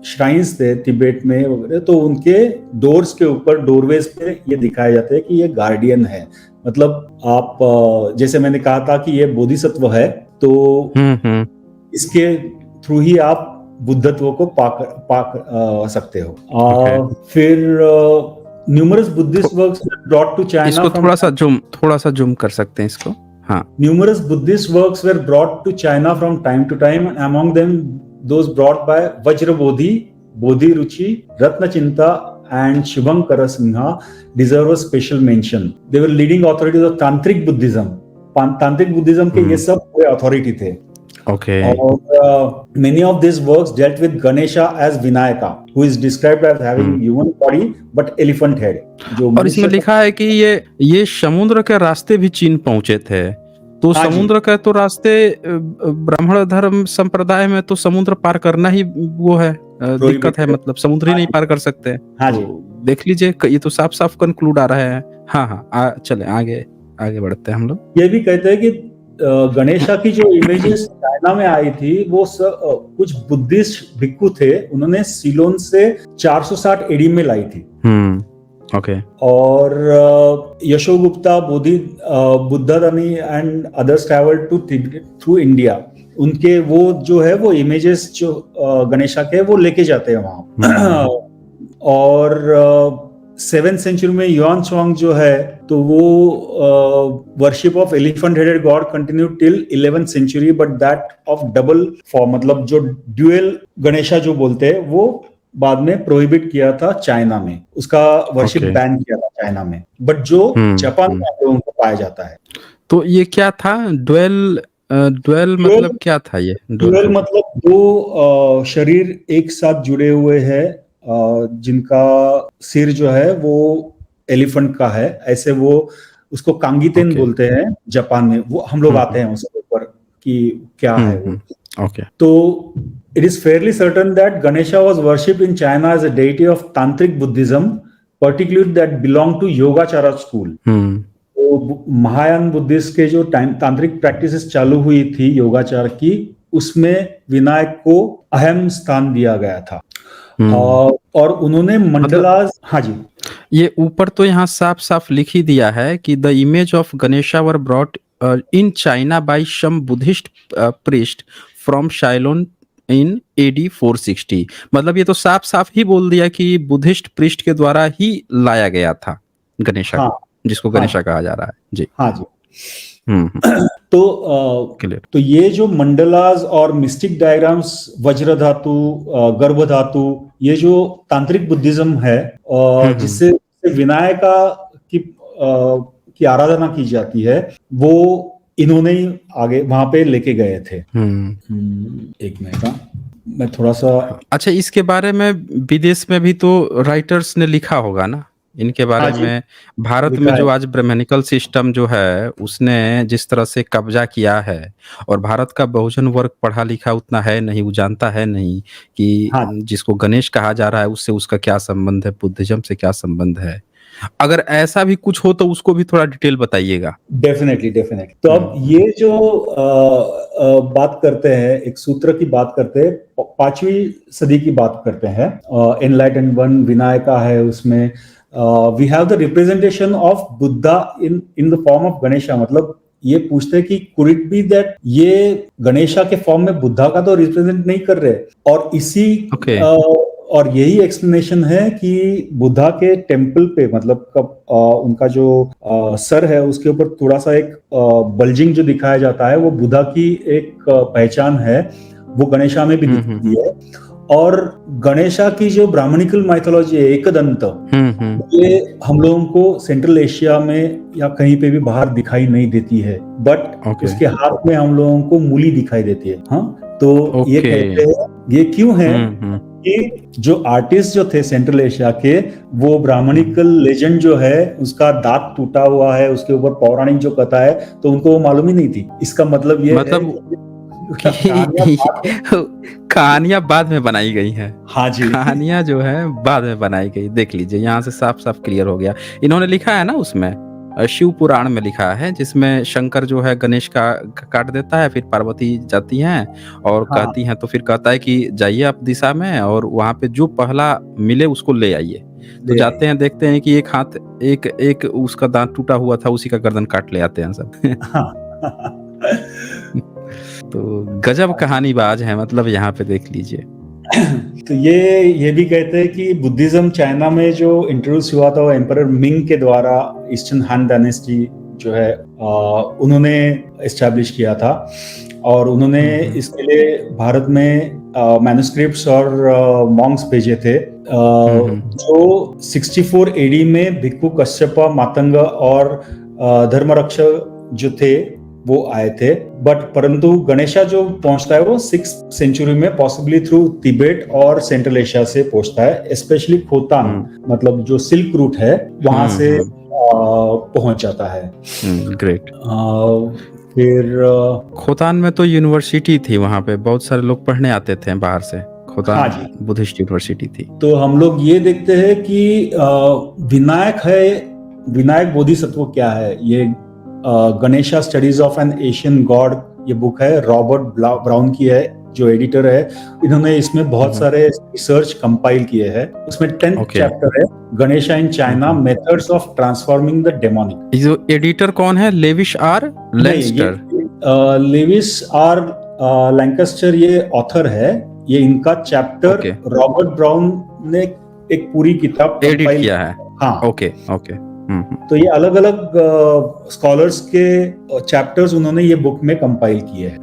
श्राइन्स थे तिब्बत में वगैरह, तो उनके डोर्स के ऊपर, डोरवेज पे ये दिखाए जाते हैं कि ये गार्डियन है। मतलब आप जैसे मैंने कहा था कि ये बोधिसत्व है, तो इसके थ्रू ही आप बुद्धत्व को पा सकते हो। फिर numerous Buddhist works brought to China. इसको थोड़ा सा जूम कर सकते हैं इसको। हाँ। Numerous Buddhist works were brought to China from time to time, and among them those brought by Vajrabodhi, Bodhi Ruchi, Ratnachinta, and Shubhankara Singha deserve a special mention. They were leading authorities of Tantric Buddhism. Tantric Buddhism के ये सब पूरे authority थे। Okay. और many of these works dealt with Ganesha as Vinayaka, who is described as having human body but elephant head. और इसमें लिखा है कि ये समुद्र के रास्ते भी चीन पहुंचे थे। तो समुद्र के तो रास्ते ब्राह्मण धर्म संप्रदाय में तो समुद्र पार करना ही वो है, दिक्कत है, मतलब समुद्र ही नहीं पार कर सकते। हाँ जी। देख लीजिए, ये तो साफ साफ कंक्लूड आ रहा है। हाँ, चले आगे बढ़ते हैं हम लोग। ये भी कहते हैं कि गणेशा की जो इमेजेस चाइना में आई थी वो कुछ बुद्धिस्ट भिक्खु थे, उन्होंने सिलोन से 460 एडी में लाई थी। ओके। और Yashogupta, Buddhadani and others travelled to Tibet through India. उनके वो जो है वो इमेजेस जो गणेशा के वो लेके जाते हैं वहां। और 7th सेंचुरी में युआन स्वांग जो है तो वो worship of elephant headed god continue till 11th century, but that of double form, मतलब जो ड्यूअल गणेशा जो बोलते हैं वो बाद में प्रोहिबिट किया था चाइना में, उसका वर्शिप बैन किया था चाइना में, बट जो जापान में लोगों को पाया जाता है। तो ये क्या था ड्यूअल मतलब क्या था? ये ड्यूअल मतलब दो शरीर एक साथ जुड़े हुए हैं, जिनका सिर जो है वो एलिफेंट का है, ऐसे वो उसको कांगीतेन बोलते हैं जापान में। वो हम लोग आते हैं उसके ऊपर कि क्या है वो। तो it is fairly certain that Ganesha was worshipped in China as a deity of Tantric Buddhism, particularly that belonged to Yogacara school. तो महायान बुद्धिस्ट के जो तांत्रिक प्रैक्टिसेस चालू हुई थी योगाचार की, उसमें विनायक को अहम स्थान दिया गया था। और उन्होंने मंडलास, हाँ जी, ये ऊपर तो यहाँ साफ साफ लिख ही दिया है कि the image of Ganesha were brought in China by some Buddhist priest from Ceylon in AD 460। मतलब ये तो साफ साफ ही बोल दिया कि बुद्धिस्ट प्रीस्ट के द्वारा ही लाया गया था गणेशा, जिसको गणेशा कहा जा रहा है जी। हाँ जी। तो ये जो मंडलास और मिस्टिक डायग्राम्स, वज्र धातु, गर्भ धातु, ये जो तांत्रिक बुद्धिज्म है जिससे विनायका की आराधना की जाती है, वो इन्होंने ही आगे वहां पे लेके गए थे। एक मिनट, मैं थोड़ा सा, अच्छा, इसके बारे में विदेश में भी तो राइटर्स ने लिखा होगा ना इनके बारे में। भारत में जो आज ब्राह्मणिकल सिस्टम जो है उसने जिस तरह से कब्जा किया है, और भारत का बहुजन वर्ग पढ़ा लिखा उतना है नहीं, वो जानता है नहीं कि जिसको गणेश कहा जा रहा है उससे उसका क्या संबंध है, बुद्धिज्म से क्या संबंध है। अगर ऐसा भी कुछ हो तो उसको भी थोड़ा डिटेल बताइएगा। डेफिनेटली। तो अब ये जो बात करते हैं, एक सूत्र की बात करते हैं, 5वीं सदी की बात करते हैं, एनलाइटेंड वन विनायका है उसमें। We have the representation of Buddha in the form of Ganesha। मतलब ये पूछते हैं कि could it be that ये गणेशा के फॉर्म में बुद्धा का तो रिप्रेजेंट नहीं कर रहे, और इसी और यही एक्सप्लेनेशन है कि बुद्धा के टेम्पल पे, मतलब उनका जो सर है उसके ऊपर थोड़ा सा एक बल्जिंग जो दिखाया जाता है, वो बुद्धा की एक पहचान है, वो गणेशा में भी दिखती है। और गणेशा की जो ब्राह्मणिकल माइथोलॉजी है, एकदंत, ये हम लोगों को सेंट्रल एशिया में या कहीं पे भी बाहर दिखाई नहीं देती है, बट उसके हाथ में हम लोगों को मूली दिखाई देती है। तो ये कहते हैं, ये क्यों है कि जो आर्टिस्ट जो थे सेंट्रल एशिया के, वो ब्राह्मणिकल लेजेंड जो है उसका दांत टूटा हुआ है, उसके ऊपर पौराणिक जो कथा है, तो उनको वो मालूम ही नहीं थी। इसका मतलब ये कहानियां बाद में बनाई गई हैं। हाँ जी, कहानियां जो है बाद में बनाई गई। देख लीजिए, यहाँ से साफ साफ क्लियर हो गया। इन्होंने लिखा है ना उसमें, शिव पुराण में लिखा है, जिसमें शंकर जो है गणेश का काट देता है, फिर पार्वती जाती हैं और हाँ कहती हैं, तो फिर कहता है कि जाइए आप दिशा में और वहाँ पे जो पहला मिले उसको ले आइए। तो ले आई। जाते हैं, देखते हैं कि एक हाथ एक एक उसका दांत टूटा हुआ था, उसी का गर्दन काट ले आते हैं सब। हाँ। तो गजब कहानीबाज है, मतलब यहाँ पे देख लीजिए। तो ये भी कहते हैं कि बुद्धिज्म चाइना में जो इंट्रोड्यूस हुआ था वो एम्परर मिंग के द्वारा, ईस्टर्न हान डायनेस्टी जो है उन्होंने एस्टैब्लिश किया था, और उन्होंने इसके लिए भारत में मैन्युस्क्रिप्ट्स और मॉन्क्स भेजे थे, जो 64 एडी में भिक्खु कश्यपा मातंगा और धर्मरक्षक जो थे वो आए थे। बट परंतु गणेशा जो पहुंचता है वो 6th सेंचुरी में पॉसिबली थ्रू तिब्बत और सेंट्रल एशिया से पहुंचता है, स्पेशली खोतान, मतलब जो सिल्क रूट है वहां से पहुंच जाता है। ग्रेट। फिर खोतान में तो यूनिवर्सिटी थी, वहां पे बहुत सारे लोग पढ़ने आते थे बाहर से। खोतान हाँ जी, बुद्धिस्ट यूनिवर्सिटी थी। तो हम लोग ये देखते हैं कि विनायक है, विनायक बोधिसत्व क्या है। ये Ganesha studies of N Asian God, ये बुक है, रॉबर्ट ब्राउन की है जो एडिटर है। इन्होंने इसमें बहुत सारे रिसर्च कंपाइल किए हैं। उसमें 10th चैप्टर है Ganesha in China, methods of transforming the demonic. जो एडिटर कौन है? Lewis R Lancaster. Lewis R Lancaster ये ऑथर है। ये इनका चैप्टर रॉबर्ट ब्राउन ने एक पूरी किताब एडिट किया है। हाँ, ओके। तो ये अलग अलग स्कॉलर्स के चैप्टर्स उन्होंने ये बुक में कंपाइल किए हैं।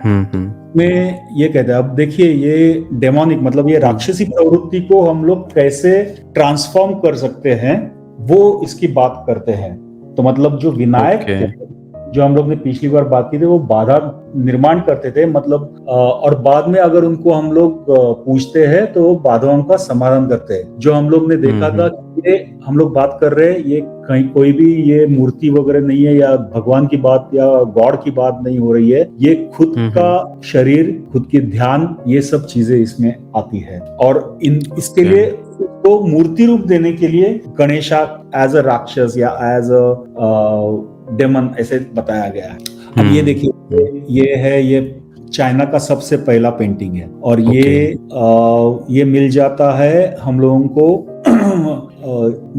में ये कहते हैं, अब देखिए ये डेमोनिक मतलब ये राक्षसी प्रवृत्ति को हम लोग कैसे ट्रांसफॉर्म कर सकते हैं, वो इसकी बात करते हैं। तो मतलब जो विनायक जो हम लोग ने पिछली बार बात की थी, वो बाधा निर्माण करते थे, मतलब और बाद में अगर उनको हम लोग पूछते हैं तो वो बाधाओं का समाधान करते हैं। जो हम लोग ने देखा था कि ये हम लोग बात कर रहे हैं, ये कहीं कोई भी ये मूर्ति वगैरह नहीं है या भगवान की बात या गॉड की बात नहीं हो रही है। ये खुद का शरीर, खुद की ध्यान, ये सब चीजें इसमें आती है। और इसके लिए तो मूर्ति रूप देने के लिए गणेशा एज अ राक्षस या एज अ डेमन ऐसे बताया गया है। अब ये देखिए, ये चाइना का सबसे पहला पेंटिंग है, और ये मिल जाता है हम लोगों को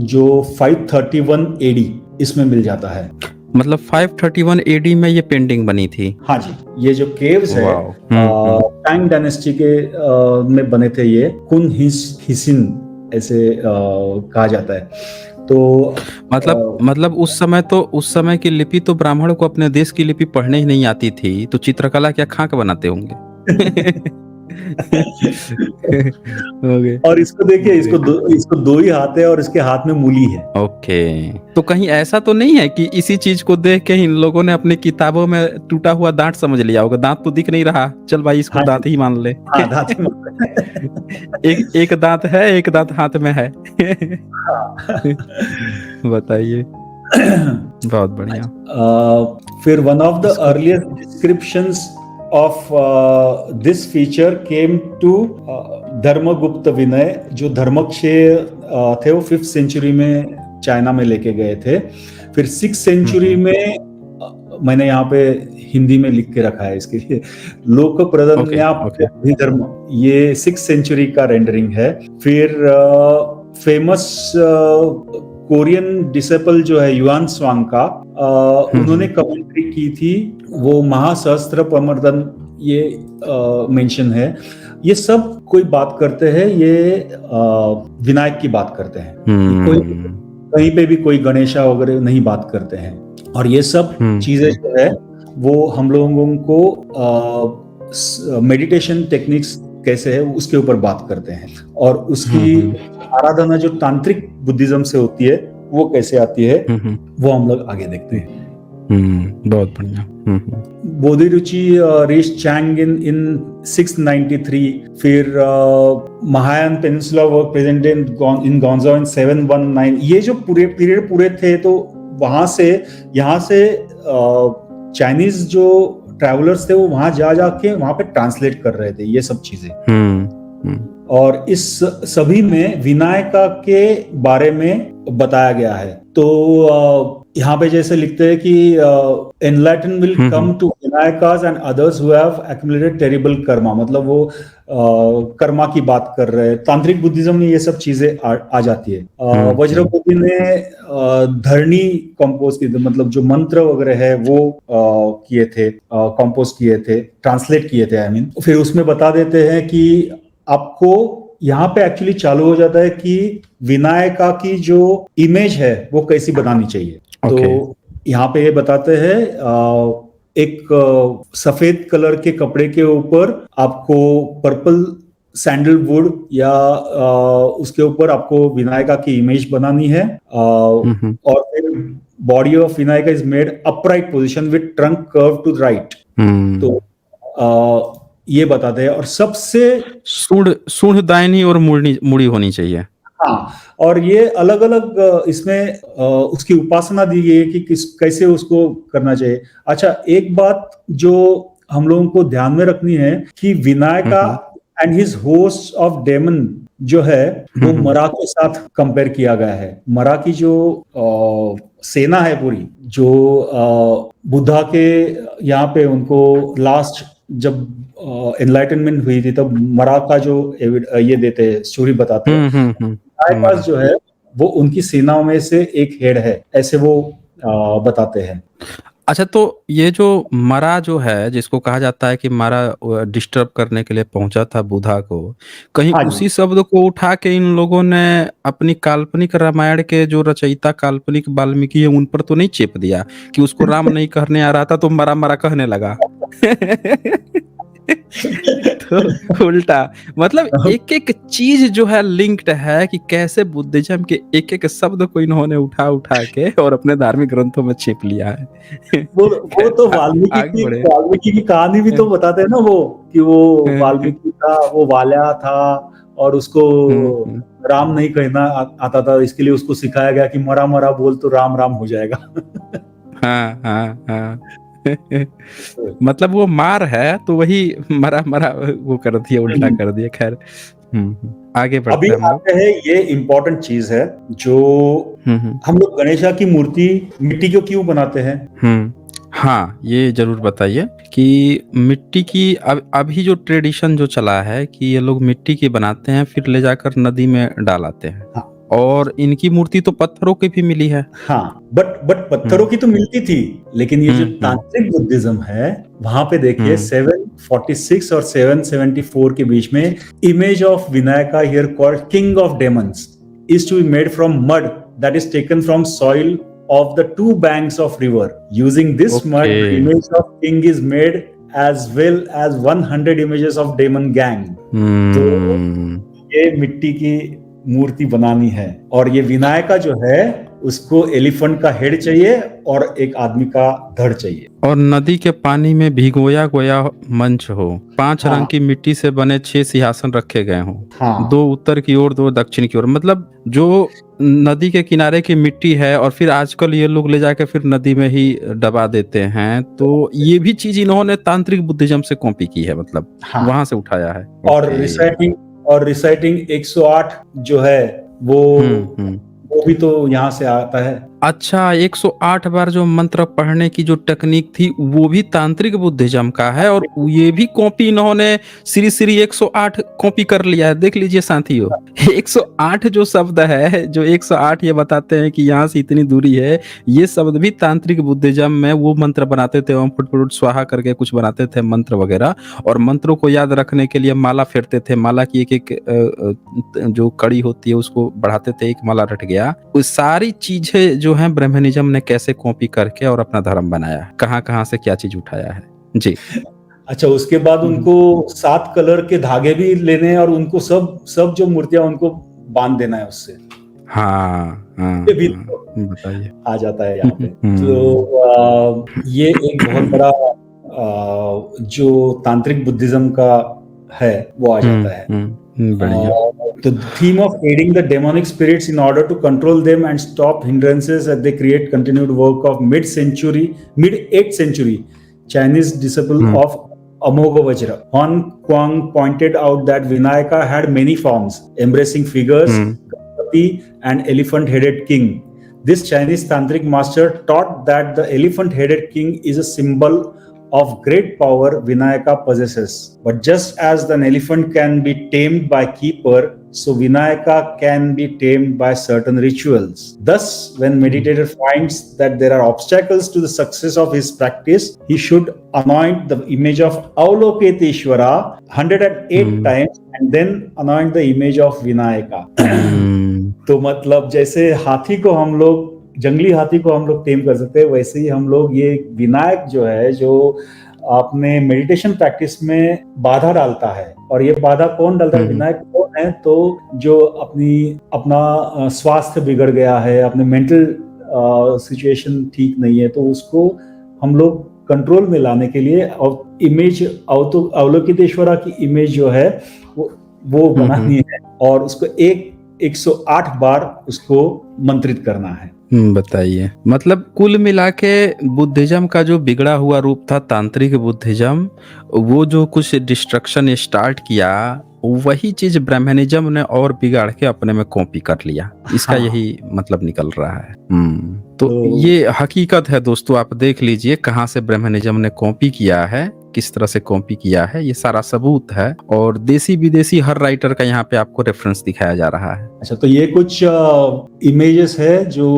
जो 531 एडी इसमें मिल जाता है। मतलब 531 एडी में ये पेंटिंग बनी थी। हाँ जी, ये जो केव्स है टांग डायनेस्टी के में बने थे। ये कुन हिसिन ऐसे कहा जाता है। तो मतलब उस समय की लिपि तो ब्राह्मण को अपने देश की लिपि पढ़ने ही नहीं आती थी, तो चित्रकला क्या खाक बनाते होंगे। और इसको देखिए, इसको दो ही हाथ है और इसके हाथ में मूली है। ओके, तो कहीं ऐसा तो नहीं है कि इसी चीज को देख के इन लोगों ने अपनी किताबों में टूटा हुआ दांत समझ लिया होगा? दांत तो दिख नहीं रहा, चल भाई इसको दांत ही मान ले। एक दांत है, एक दांत हाथ में है। बताइए। बहुत बढ़िया। फिर one of the earliest descriptions of this feature came to Dharmagupta Vinaya, जो धर्मक्षय थे वो 5th सेंचुरी में चाइना में लेके गए थे। फिर 6th सेंचुरी में मैंने यहाँ पे हिंदी में लिख के रखा है इसके लिए, लोक धर्म, ये 6th सेंचुरी का रेंडरिंग है। फिर फेमस कोरियन डिसेपल जो है युआन स्वांग का, उन्होंने कमेंट्री की थी, वो महासहस्त्र प्रमर्दन ये मेंशन है। ये सब कोई बात करते हैं, ये विनायक की बात करते हैं। कोई कहीं पे भी कोई गणेशा वगैरह नहीं बात करते हैं। और ये सब चीजें जो है वो हम लोगों को मेडिटेशन टेक्निक्स कैसे है उसके ऊपर बात करते हैं, और उसकी आराधना जो तांत्रिक बुद्धिज्म से होती है वो कैसे आती है वो हम लोग आगे देखते हैं। बहुत बढ़िया। Bodhiruchi reach Chang in 693। फिर Mahayana peninsula work present in Guangzhou in 719। ये जो पूरे पीरियड पूरे थे, तो वहां से यहाँ से चाइनीज जो ट्रैवलर्स थे वो वहां जाके वहां पे ट्रांसलेट कर रहे थे ये सब चीजें। और इस सभी में विनायका के बारे में बताया गया है। तो यहाँ पे जैसे लिखते हैं कि enlighten will come to Vinayakas and others who have accumulated terrible karma, मतलब वो कर्मा की बात कर रहे हैं। तांत्रिक बुद्धिज्म में ये सब चीजें आ जाती है। वज्र बुद्धि ने धरणी कंपोज की, मतलब जो मंत्र वगैरह है वो किए थे, कंपोज किए थे, ट्रांसलेट किए थे, आई मीन। फिर उसमें बता देते हैं कि आपको यहाँ पे एक्चुअली चालू हो जाता है कि विनायका की जो इमेज है वो कैसी बनानी चाहिए। तो यहाँ पे ये बताते हैं एक सफेद कलर के कपड़े के ऊपर आपको पर्पल सैंडलवुड या उसके ऊपर आपको विनायका की इमेज बनानी है। और फिर body of Vinayaka is made upright position with trunk curve to right. तो ये बताते हैं। और सबसे सूढ़ दाहिनी और मुड़ी होनी चाहिए। हाँ, और ये अलग अलग इसमें उसकी उपासना दी गई है कि कैसे उसको करना चाहिए। अच्छा, एक बात जो हम लोगों को ध्यान में रखनी है कि Vinayaka and his host of demon जो है वो मरा के साथ कंपेयर किया गया है। मरा की जो सेना है पूरी, जो बुद्धा के यहाँ पे उनको लास्ट जब एनलाइटनमेंट हुई थी तब मरा का जो ये देते हैं, स्टोरी बताते हैं, पास जो है वो उनकी सेनाओं में से एक हेड है, ऐसे वो बताते हैं। अच्छा, तो ये जो मरा जो है, जिसको कहा जाता है कि मरा डिस्टर्ब करने के लिए पहुंचा था बुधा को, कहीं उसी शब्द को उठा के इन लोगों ने अपनी काल्पनिक रामायण के जो रचयिता काल्पनिक वाल्मीकि है उन पर तो नहीं चेप दिया कि उसको राम नहीं कहने आ रहा था तो मरा मरा कहने लगा। तो उल्टा, मतलब एक एक चीज जो है लिंक्ड है कि कैसे बुद्धिज्म के एक एक शब्द को इन्होंने उठा के और अपने धार्मिक ग्रंथों में छिप लिया है। वो तो वाल्मीकि की कहानी भी तो बताते हैं ना, वो कि वो वाल्मीकि था, वो वाल्या था और उसको राम नहीं कहना आता था, इसके लिए उसको सिखाया गया कि मरा मरा बोल तो राम राम हो जाएगा। हाँ। मतलब वो मार है तो वही मरा मरा वो कर दिया, उल्टा कर दिया। खैर आगे बढ़ते हैं हम लोग। है ये इम्पोर्टेंट चीज है जो हम लोग गणेशा की मूर्ति मिट्टी को क्यों बनाते हैं? हाँ, ये जरूर बताइए कि मिट्टी की अभी जो ट्रेडिशन जो चला है कि ये लोग मिट्टी की बनाते हैं फिर ले जाकर नदी में डालाते हैं। हाँ। और इनकी मूर्ति तो पत्थरों की भी मिली है। हाँ, बट पत्थरों की तो मिलती थी, लेकिन ये जो तांत्रिक बुद्धिज्म है वहां पे देखिए 746 और 774 के बीच में image of Vinayaka here called king of demons is to be made from mud that is taken from soil of the two banks of river. Using this mud, the image of king is made as well as 100 images of demon gang. तो ये मिट्टी की मूर्ति बनानी है और ये विनायका जो है उसको एलिफेंट का हेड चाहिए और एक आदमी का धड़ चाहिए और नदी के पानी में भिगोया गोया मंच हो। 5 रंग की मिट्टी से बने 6 सिंहासन रखे गए हों। 2 उत्तर की ओर 2 दक्षिण की ओर। मतलब जो नदी के किनारे की मिट्टी है और फिर आजकल ये लोग ले जाके फिर नदी में ही दबा देते हैं, तो ये भी चीज इन्होंने तांत्रिक बुद्धिज्म से कॉपी की है, मतलब वहां से उठाया है। और रिसाइटिंग 108 जो है वो भी तो यहाँ से आता है। अच्छा, 108 बार जो मंत्र पढ़ने की जो टेक्निक थी वो भी तांत्रिक बुद्धिज्म का है और ये भी कॉपी इन्होंने श्री 108 कॉपी कर लिया है। देख लीजिए साथियों, 108 जो शब्द है, जो 108 ये बताते हैं कि यहाँ से इतनी दूरी है, ये शब्द भी तांत्रिक बुद्धिज्म में वो मंत्र बनाते थे, फुट स्वाहा करके कुछ बनाते थे मंत्र वगैरह, और मंत्रों को याद रखने के लिए माला फेरते थे। माला की एक जो कड़ी होती है उसको बढ़ाते थे, एक माला रट गया। वो सारी चीजें जो है ब्रह्मनिज्म ने कैसे कॉपी करके और अपना धर्म बनाया, कहाँ से क्या चीज उठाया है जी। अच्छा, उसके बाद उनको 7 कलर के धागे भी लेने हैं और उनको सब जो मूर्तियां उनको बांध देना है उससे। हाँ, बताइए आ जाता है यहाँ पे। तो ये एक बहुत बड़ा जो तांत्रिक बुद्धिज्म का है वो आ जाता है। The theme of aiding the demonic spirits in order to control them and stop hindrances as they create continued work of mid-8th century Chinese disciple of Amoghavajra. Huan Kuang pointed out that Vinayaka had many forms, embracing figures, Ganpati and elephant-headed king. This Chinese tantric master taught that the elephant-headed king is a symbol of great power Vinayaka possesses. But just as an elephant can be tamed by keeper, so Vinayaka can be tamed by certain rituals. Thus, when meditator finds that there are obstacles to the success of his practice, he should anoint the image of Avalokiteshvara 108 times and then anoint the image of Vinayaka. तो मतलब जैसे हाथी को हम लोग जंगली हाथी को हम लोग टेम कर सकते हैं, वैसे ही हम लोग ये विनायक जो है, जो आपने मेडिटेशन प्रैक्टिस में बाधा डालता है, और ये बाधा कौन डालता है? विनायक कौन है? तो जो अपना स्वास्थ्य बिगड़ गया है, अपने मेंटल सिचुएशन ठीक नहीं है, तो उसको हम लोग कंट्रोल में लाने के लिए और इमेज अवलोकितेश्वरा की इमेज जो है वो बनानी है और उसको 108 बार उसको मंत्रित करना है। बताइए, मतलब कुल मिला के बुद्धिज्म का जो बिगड़ा हुआ रूप था तांत्रिक बुद्धिज्म, वो जो कुछ डिस्ट्रक्शन स्टार्ट किया, वही चीज ब्राह्मणिज्म ने और बिगाड़ के अपने में कॉपी कर लिया। इसका यही मतलब निकल रहा है। तो ये हकीकत है दोस्तों, आप देख लीजिए कहाँ से ब्राह्मणिज्म ने कॉपी किया है, किस तरह से कॉपी किया है, ये सारा सबूत है और देसी विदेशी हर राइटर का यहाँ पे आपको रेफरेंस दिखाया जा रहा है। अच्छा, तो ये कुछ इमेजेस है जो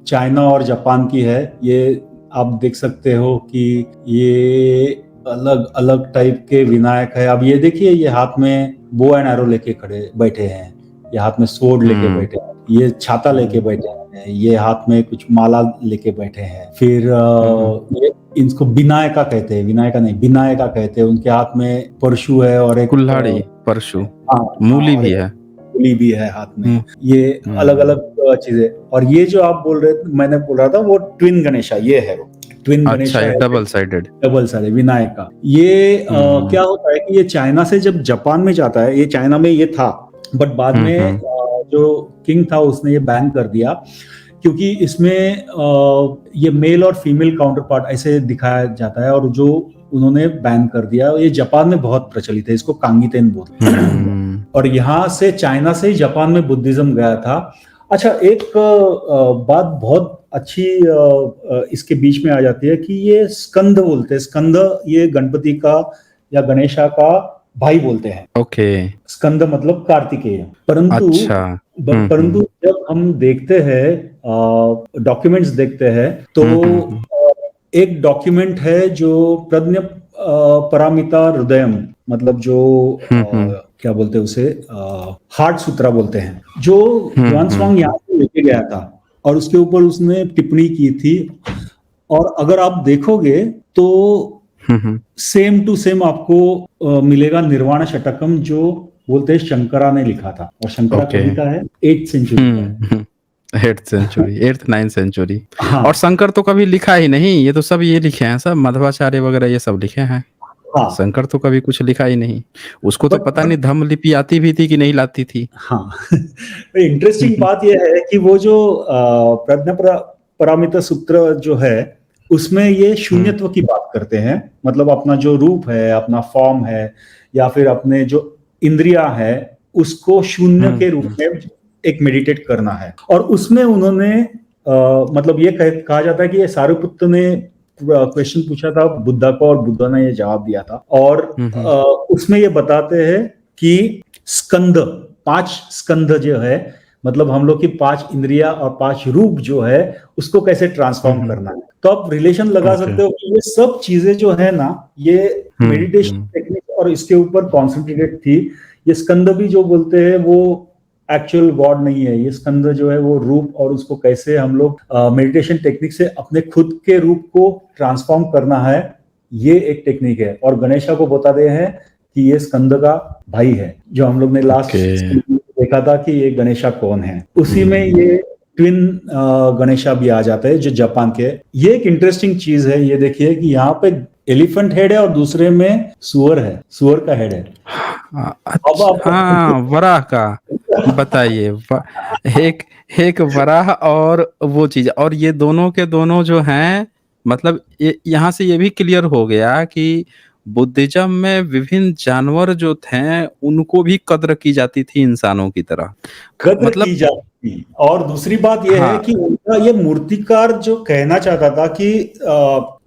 चाइना और जापान की है। ये आप देख सकते हो कि ये अलग अलग टाइप के विनायक है। अब ये देखिए, ये हाथ में बो एंड एरो लेके बैठे हैं, ये हाथ में स्वॉर्ड लेके बैठे हैं, ये छाता लेके बैठे हैं, ये हाथ में कुछ माला लेके बैठे हैं। फिर ये इनको विनायका कहते हैं, विनायका नहीं विनायका कहते हैं। उनके हाथ में परशु है और एक कुल्हाड़ी, परशु, मूली भी है, मूली भी है हाथ में। ये अलग अलग चीजें। और ये जो आप बोल रहे थे, मैंने बोल रहा था, वो ट्विन गणेशा, ये है वो twin Ganesha, double sided Vinayaka. ये क्या होता है कि ये चाइना से जब जापान में जाता है, ये चाइना में ये था, बट बाद में जो किंग था उसने ये बैन कर दिया, क्योंकि इसमें ये मेल और फीमेल काउंटर पार्ट ऐसे दिखाया जाता है, और जो उन्होंने बैन कर दिया। ये जापान में बहुत प्रचलित है, इसको कांगीतेन बोलते हैं। और यहाँ से चाइना से ही जापान में बुद्धिज्म गया था। अच्छा, एक बात बहुत अच्छी इसके बीच में आ जाती है कि ये स्कंद बोलते हैं। स्कंद ये गणपति का या गणेशा का भाई बोलते हैं। ओके। स्कंद मतलब कार्तिकेय। परंतु जब हम देखते हैं डॉक्यूमेंट्स देखते हैं, तो एक डॉक्यूमेंट है जो प्रज्ञ परामिता हृदयम, मतलब जो क्या बोलते हैं उसे, हार्ट सूत्रा बोलते हैं, जो ह्वानसांग यहाँ से लेके गया था और उसके ऊपर उसने टिप्पणी की थी। और अगर आप देखोगे तो सेम टू सेम आपको मिलेगा निर्वाण षटकम, जो बोलते हैं शंकरा ने लिखा था। और शंकरा कभी का है 8th century, 8th 9th century. और शंकर तो कभी लिखा ही नहीं, ये तो सब ये लिखे हैं, सब मध्वाचार्य वगैरह ये सब लिखे हैं। शंकर तो कभी कुछ लिखा ही नहीं। उसको तो पता नहीं धम्म लिपि आती भी थी कि नहीं लाती थी। हाँ। इंटरेस्टिंग बात यह है कि वो जो प्रज्ञा परामिता सूत्र जो है, उसमें ये शून्यत्व की बात करते हैं। मतलब अपना जो रूप है, अपना फॉर्म है, या फिर अपने जो इंद्रिया है, उसको शून्य के रूप में एक मेडिटेट करना है। और उसमें उन्होंने मतलब ये कहा जाता है कि ये सारिपुत्र ने क्वेश्चन पूछा था बुद्धा को, और बुद्धा ने ये जवाब दिया था। और उसमें ये बताते हैं कि स्कंद, 5 स्कंद जो है, मतलब हम लोग की 5 इंद्रिया और 5 रूप जो है, उसको कैसे ट्रांसफॉर्म करना है। तो आप रिलेशन लगा सकते हो कि ये सब चीजें जो है ना, ये मेडिटेशन टेक्निक और इसके ऊपर कॉन्सेंट्रेटेड थी। ये स्कंद भी जो बोलते हैं वो एक्चुअल गॉड नहीं है, ये स्कंद जो है वो रूप, और उसको कैसे हम लोग मेडिटेशन टेक्निक से अपने खुद के रूप को ट्रांसफॉर्म करना है, ये एक टेक्निक है। और गणेशा को बताते हैं कि ये स्कंद का भाई है, जो हम लोग ने लास्ट देखा था कि ये गणेशा कौन है। उसी में ये ट्विन गणेशा भी आ जाता है जो जापान के। ये एक इंटरेस्टिंग चीज है। ये देखिए कि यहाँ पे एलिफेंट हेड है और दूसरे में सुअर है, सुअर का हेड है। हाँ, वराह का बताइए। एक वराह और वो चीज, और ये दोनों के दोनों जो हैं, मतलब यहाँ से ये भी क्लियर हो गया कि बुद्धिज्म में विभिन्न जानवर जो थे उनको भी कद्र की जाती थी इंसानों की तरह। कद्र मतलब की जाती थी। और दूसरी बात यह है हाँ कि उनका ये मूर्तिकार जो कहना चाहता था कि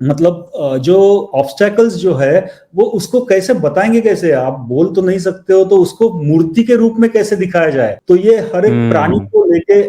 मतलब जो ऑब्स्टेकल्स जो है वो उसको कैसे बताएंगे, कैसे आप बोल तो नहीं सकते हो, तो उसको मूर्ति के रूप में कैसे दिखाया जाए। तो ये हर एक प्राणी हम्म को लेके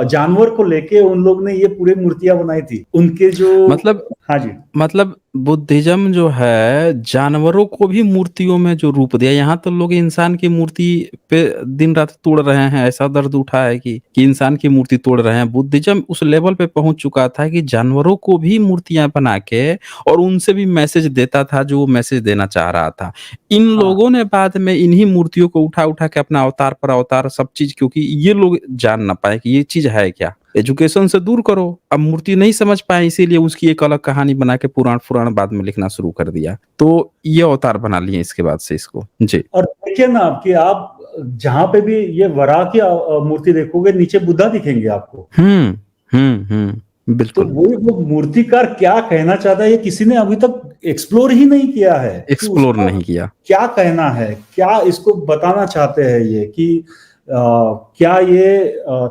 जानवर को लेके उन लोग ने ये पूरी मूर्तियां बनाई थी उनके जो। मतलब हाँ जी। मतलब बुद्धिज्म जो है जानवरों को भी मूर्तियों में जो रूप दिया, यहाँ तो लोग इंसान की मूर्ति पे दिन रात तोड़ रहे हैं, ऐसा दर्द उठा है कि इंसान की मूर्ति तोड़ रहे हैं। बुद्धिज्म उस लेवल पे पहुंच चुका था कि जानवरों को भी मूर्तियां बना के और उनसे भी मैसेज देता था जो वो मैसेज देना चाह रहा था। इन हाँ लोगों ने बाद में इन्हीं मूर्तियों को उठा उठा के अपना अवतार पर अवतार सब चीज, क्योंकि ये लोग जान ना पाए कि ये चीज है क्या। एजुकेशन से दूर करो, अब मूर्ति नहीं समझ पाए इसीलिए उसकी एक अलग कहानी बना के पुराण पुराण बाद में लिखना शुरू कर दिया, तो ये अवतार बना लिए इसके बाद से इसको जी। और देखिए ना कि आप जहां पे भी ये वराह की मूर्ति देखोगे नीचे बुद्धा दिखेंगे आपको। तो बिल्कुल। वो मूर्तिकार क्या कहना चाहता है ये किसी ने अभी तक एक्सप्लोर ही नहीं किया है कि एक्सप्लोर उसका नहीं किया। क्या कहना है, क्या इसको बताना चाहते हैं ये कि क्या ये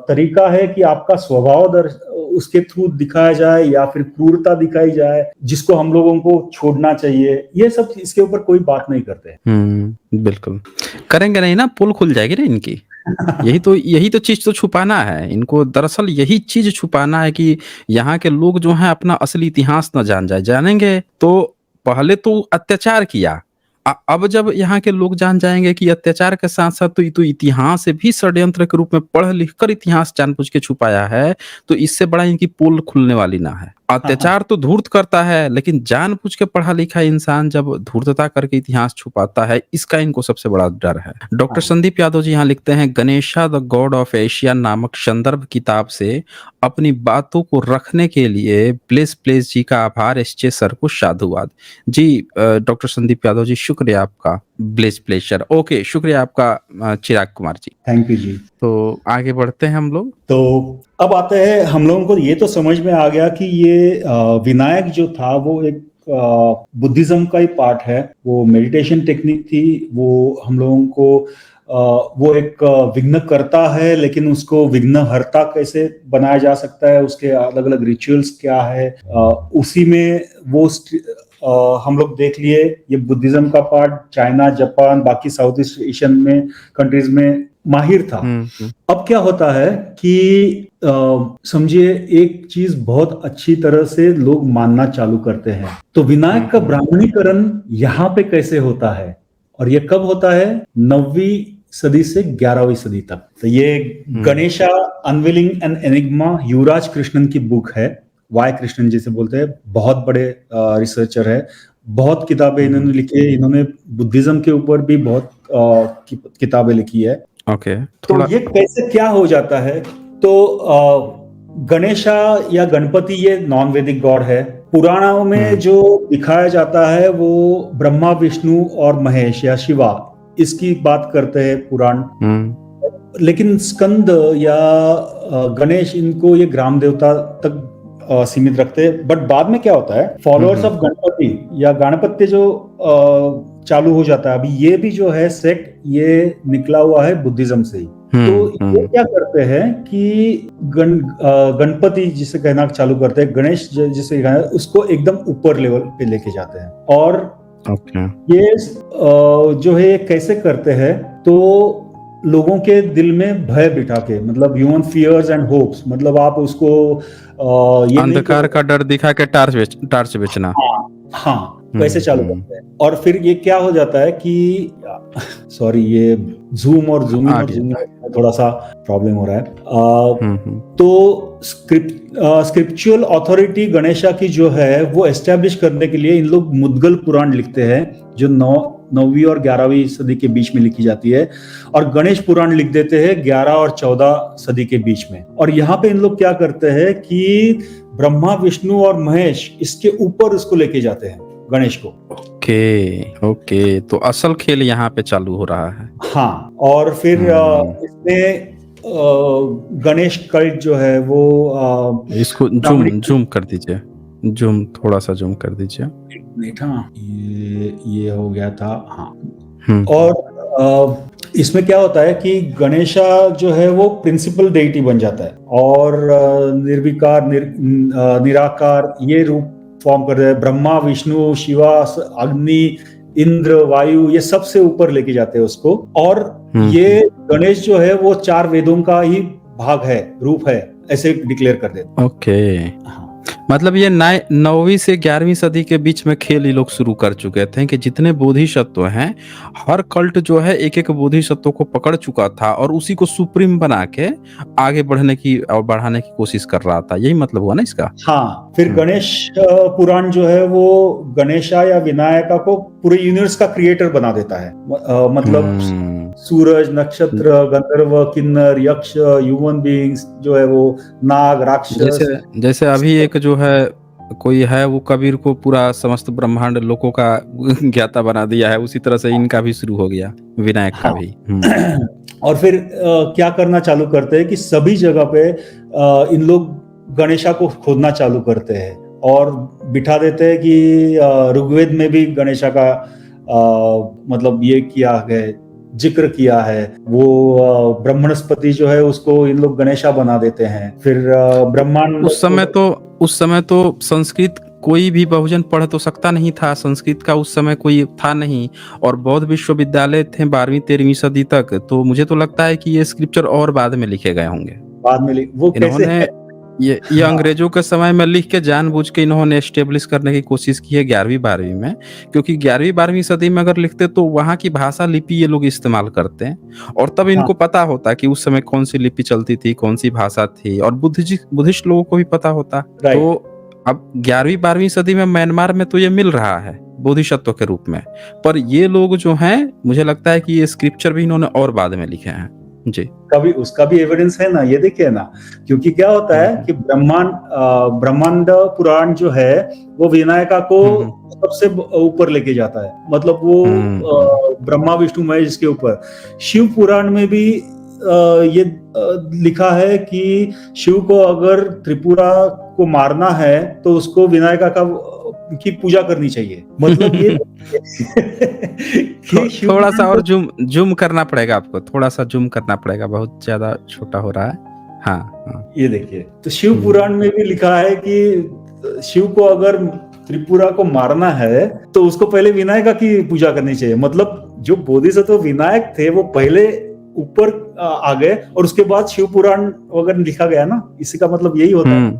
तरीका है कि आपका स्वभाव उसके थ्रू दिखाया जाए या फिर क्रूरता दिखाई जाए जिसको हम लोगों को छोड़ना चाहिए, ये सब इसके ऊपर कोई बात नहीं करते। बिल्कुल करेंगे नहीं ना, पुल खुल जाएगी ना इनकी। यही तो चीज तो छुपाना है इनको, दरअसल यही चीज छुपाना है कि यहाँ के लोग जो हैं अपना असली इतिहास न जान जाए। जानेंगे तो पहले तो अत्याचार किया, अब जब यहाँ के लोग जान जाएंगे कि अत्याचार के साथ साथ तो इतिहास से भी षड्यंत्र के रूप में पढ़ लिख कर इतिहास जानबूझ के छुपाया है, तो इससे बड़ा इनकी पोल खुलने वाली ना है। अत्याचार तो धूर्त करता है, लेकिन जानबूझ के पढ़ा लिखा इंसान जब धूर्तता करके इतिहास छुपाता है, इसका इनको सबसे बड़ा डर है। डॉक्टर संदीप यादव जी यहाँ लिखते हैं, Ganesha the God of Asia नामक संदर्भ किताब से अपनी बातों को रखने के लिए ब्लेस प्लेस जी का आभार, एसचे सर को साधुवाद। जी डॉक्टर संदीप यादव जी शुक्रिया आपका, ब्लेस प्लेसर। ओके शुक्रिया आपका चिराग कुमार जी। थैंक यू जी। तो आगे बढ़ते हैं हम लोग। तो अब आते हैं, हम लोगों को ये तो समझ में आ गया कि ये विनायक जो था वो एक बुद्धिज्म का ही पार्ट है, वो मेडिटेशन टेक्निक थी। वो हम लोगों को वो एक विघ्न करता है, लेकिन उसको विघ्न हरता कैसे बनाया जा सकता है, उसके अलग अलग रिचुअल्स क्या है, उसी में वो हम लोग देख लिए। ये बुद्धिज्म का पार्ट चाइना, जापान, बाकी साउथ ईस्ट एशियन में कंट्रीज में माहिर था। अब क्या होता है कि समझिए एक चीज बहुत अच्छी तरह से लोग मानना चालू करते हैं। तो विनायक का ब्राह्मणीकरण यहाँ पे कैसे होता है, और ये कब होता है? 9वीं सदी से 11वीं सदी तक। तो ये गणेशा अनविलिंग एन एनिग्मा युवराज कृष्णन की बुक है। वाई कृष्णन जी से बोलते हैं, बहुत बड़े रिसर्चर है, बहुत किताबें इन्होंने लिखी है। इन्होंने बुद्धिज्म के ऊपर भी बहुत किताबें लिखी है। ओके तो ये कैसे क्या हो जाता है? तो गणेशा या गणपति ये नॉन वैदिक गॉड है। पुराणों में जो दिखाया जाता है वो ब्रह्मा, विष्णु और महेश या शिवा, इसकी बात करते हैं पुराण। लेकिन स्कंद या गणेश, इनको ये ग्राम देवता तक सीमित रखते हैं। बट बाद में क्या होता है, फॉलोअर्स ऑफ गणपति या गणपत्य जो चालू हो जाता है। अभी ये भी जो है सेक्ट, ये निकला हुआ है बुद्धिज्म से ही। तो ये क्या करते हैं कि गणपति जिसे कहना चालू करते हैं, गणेश जिसे कहना है, उसको एकदम ऊपर लेवल पे लेके जाते हैं। और ये जो है कैसे करते हैं, तो लोगों के दिल में भय बिठा के, मतलब ह्यूमन फियर्स एंड होप्स, मतलब आप उसको ये अंधकार का डर दिखा के टार्च बेचना। हाँ वैसे चालू करते हैं। और फिर ये क्या हो जाता है कि सॉरी, ये जूम और जूम इन और जूम थोड़ा सा प्रॉब्लम हो रहा है। तो स्क्रिप्चुअल अथॉरिटी गणेशा की जो है वो एस्टेब्लिश करने के लिए इन लोग मुद्गल पुराण लिखते हैं, जो 9वीं और 11वीं सदी के बीच में लिखी जाती है। और गणेश पुराण लिख देते हैं 11 और 14 सदी के बीच में। और यहाँ पे इन लोग क्या करते हैं कि ब्रह्मा, विष्णु और महेश, इसके ऊपर उसको लेके जाते हैं गणेश को। ओके तो असल खेल यहाँ पे चालू हो रहा है। हाँ, और फिर इसमें गणेश कल्ट जो है वो इसको जूम कर दीजिए, थोड़ा सा जूम कर दीजिए। ये हो गया था। हाँ, और इसमें क्या होता है कि गणेशा जो है वो प्रिंसिपल डेइटी बन जाता है और निर्विकार निराकार ये रूप फॉर्म कर रहे हैं। ब्रह्मा विष्णु शिवा अग्नि इंद्र वायु ये सबसे ऊपर लेके जाते हैं उसको। और ये गणेश जो है वो 4 वेदों का ही भाग है, रूप है, ऐसे डिक्लेयर कर देते। ओके। हाँ। मतलब ये 9वीं से 11वीं सदी के बीच में खेल ये लोग शुरू कर चुके थे कि जितने बोधिसत्व हैं, हर कल्ट जो है एक एक बोधिसत्व को पकड़ चुका था और उसी को सुप्रीम बना के आगे बढ़ने की और बढ़ाने की कोशिश कर रहा था। यही मतलब हुआ ना इसका? हाँ, फिर गणेश पुराण जो है वो गणेशा या विनायका को पूरे यूनिवर्स का क्रिएटर बना देता है। मतलब सूरज, नक्षत्र, गंधर्व, किन्नर, यक्ष, ह्यूमन बीइंग्स जो है वो नाग, राक्षस। जैसे अभी एक जो है कोई है वो कबीर को पूरा समस्त ब्रह्मांड लोगों का ज्ञाता बना दिया है, उसी तरह से इनका भी शुरू हो गया, विनायक का भी। और फिर क्या करना चालू करते हैं कि सभी जगह पे इन लोग गणेशा को खोदना चालू करते हैं और बिठा देते हैं कि ऋग्वेद में भी गणेशा का मतलब ये किया है, जिक्र किया है। वो ब्रह्मणस्पति जो है उसको इन लोग गणेशा बना देते हैं। फिर ब्रह्मांड उस समय तो संस्कृत कोई भी बहुजन पढ़ तो सकता नहीं था, संस्कृत का उस समय कोई था नहीं, और बौद्ध विश्वविद्यालय थे 12वीं 13वीं सदी तक। तो मुझे तो लगता है कि ये स्क्रिप्चर और बाद में लिखे गए होंगे। बाद में वो कैसे है? ये अंग्रेजों के समय में लिख के जानबूझ के इन्होंने एस्टेब्लिश करने की कोशिश की है 11वीं 12वीं में, क्योंकि 11वीं 12वीं सदी में अगर लिखते तो वहां की भाषा लिपि ये लोग इस्तेमाल करते हैं और तब इनको पता होता कि उस समय कौन सी लिपि चलती थी, कौन सी भाषा थी, और बुद्धिस्ट लोगों को भी पता होता। तो अब 11वीं 12वीं सदी में म्यांमार में तो ये मिल रहा है बोधिसत्व के रूप में, पर ये लोग जो हैं मुझे लगता है कि ये स्क्रिप्चर भी इन्होंने और बाद में लिखे हैं जी। कभी उसका भी एविडेंस है ना, ये देखिए ना, क्योंकि क्या होता है कि ब्रह्मांड पुराण जो है वो विनायका को सबसे ऊपर लेके जाता है। मतलब वो ब्रह्मा विष्णु महेश के ऊपर। शिव पुराण में भी ये लिखा है कि शिव को अगर त्रिपुरा को मारना है तो उसको विनायका की पूजा करनी चाहिए। मतलब ये थोड़ा सा और जूम करना पड़ेगा आपको, थोड़ा सा जूम करना पड़ेगा, बहुत ज्यादा छोटा हो रहा है। हाँ। ये देखिए, तो शिव पुराण में भी लिखा है कि शिव को अगर त्रिपुरा को मारना है तो उसको पहले विनायका की पूजा करनी चाहिए। मतलब जो बोधिसत्व विनायक थे वो पहले ऊपर आ गए और उसके बाद शिव पुराण वगैरह लिखा गया ना, इसी का मतलब यही होता है।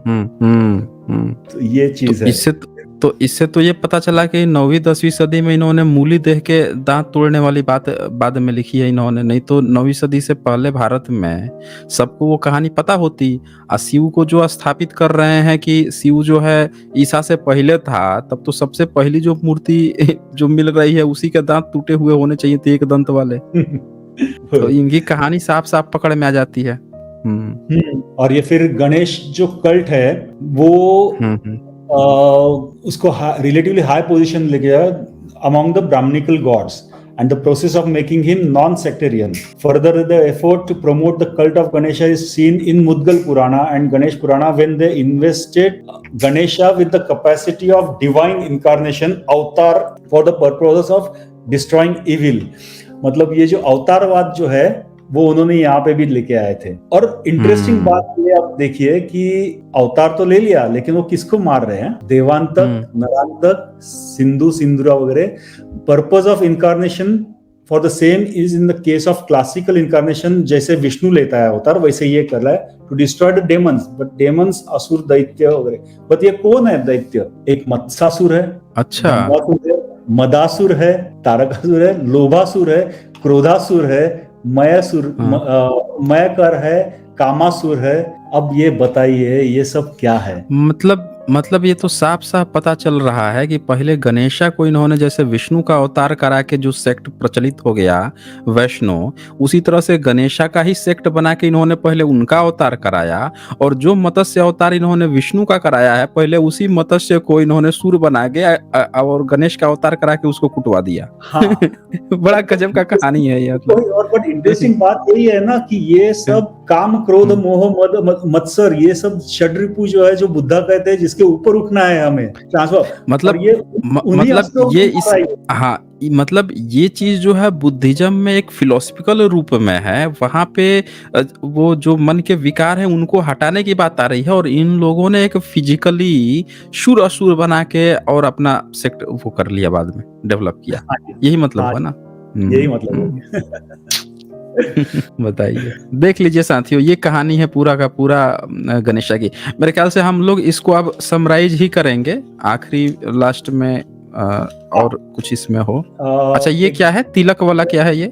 तो ये चीज है। इससे तो ये पता चला कि 9वीं 10वीं सदी में इन्होंने मूली देख के दांत तोड़ने वाली बात बाद में लिखी है इन्होंने, नहीं तो 9वीं सदी से पहले भारत में सबको वो कहानी पता होती। शिव को जो स्थापित कर रहे हैं कि शिव जो है ईसा से पहले था, तब तो सबसे पहली जो मूर्ति जो मिल रही है उसी के दांत टूटे हुए होने चाहिए थे, एक दंत वाले। तो इनकी कहानी साफ साफ पकड़ में आ जाती है। और ये फिर गणेश जो कल्ट है वो उसको रिलेटिवली हाई पोजीशन लेके गया among the Brahmanical gods and the process of making him non-sectarian. Further, the effort to promote the cult of Ganesha is seen in Mudgal Purana and Ganesh Purana when they invested Ganesha with the capacity of divine incarnation, avatar, for the purposes of destroying evil. मतलब ये जो अवतारवाद जो है वो उन्होंने यहाँ पे भी लेके आए थे। और इंटरेस्टिंग बात ये आप देखिए कि अवतार तो ले लिया, लेकिन वो किसको मार रहे हैं? देवांतक, नरांतक, सिंधु, सिंधुरा वगैरह। Purpose of incarnation for the same is in the case of classical incarnation, जैसे विष्णु लेता है अवतार वैसे ये कर रहा है, to destroy the demons. But demons असुर, दैत्य वगैरह। बट ये कौन है दैत्य? एक मत्सासुर है, अच्छा, मदासुर है, तारकासुर है, लोभासुर है, क्रोधासुर है, मयासुर, मयकर है, कामासुर है। अब ये बताइए ये सब क्या है? मतलब ये तो साफ साफ पता चल रहा है कि पहले गणेशा को इन्होंने जैसे विष्णु का अवतार करा के जो सेक्ट प्रचलित हो गया वैष्णव, उसी तरह से गणेशा का ही सेक्ट बना के इन्होंने पहले उनका अवतार कराया, और जो मत्स्य अवतार इन्होंने विष्णु का कराया है पहले उसी मत्स्य को इन्होंने सूर बना के और गणेश का अवतार करा के उसको कुटवा दिया। हाँ। बड़ा गजब का कहानी है ये। और बट इंटरेस्टिंग बात यही है ना कि ये सब काम, क्रोध, मोह, मद, मत्सर, ये सब षड्रिपु जो है, जो बुद्धा कहते हैं, जिसके ऊपर उठना है हमें ट्रांसफर। मतलब ये मतलब ये चीज जो है बुद्धिज्म में एक फिलोसफिकल रूप में है, वहां पे वो जो मन के विकार है उनको हटाने की बात आ रही है, और इन लोगों ने एक फिजिकली शुर असुर बना के और अपना सेक्ट वो कर लिया, बाद में डेवलप किया। हाँ जी, यही मतलब हाँ हुआ जी, ना? यही मतलब हम्म। है। बताइए, देख लीजिए साथियों, ये कहानी है पूरा का पूरा गणेशा की। मेरे ख्याल से हम लोग इसको अब समराइज ही करेंगे आखिरी लास्ट में, और कुछ इसमें हो। अच्छा, ये एक क्या है तिलक वाला, क्या है ये?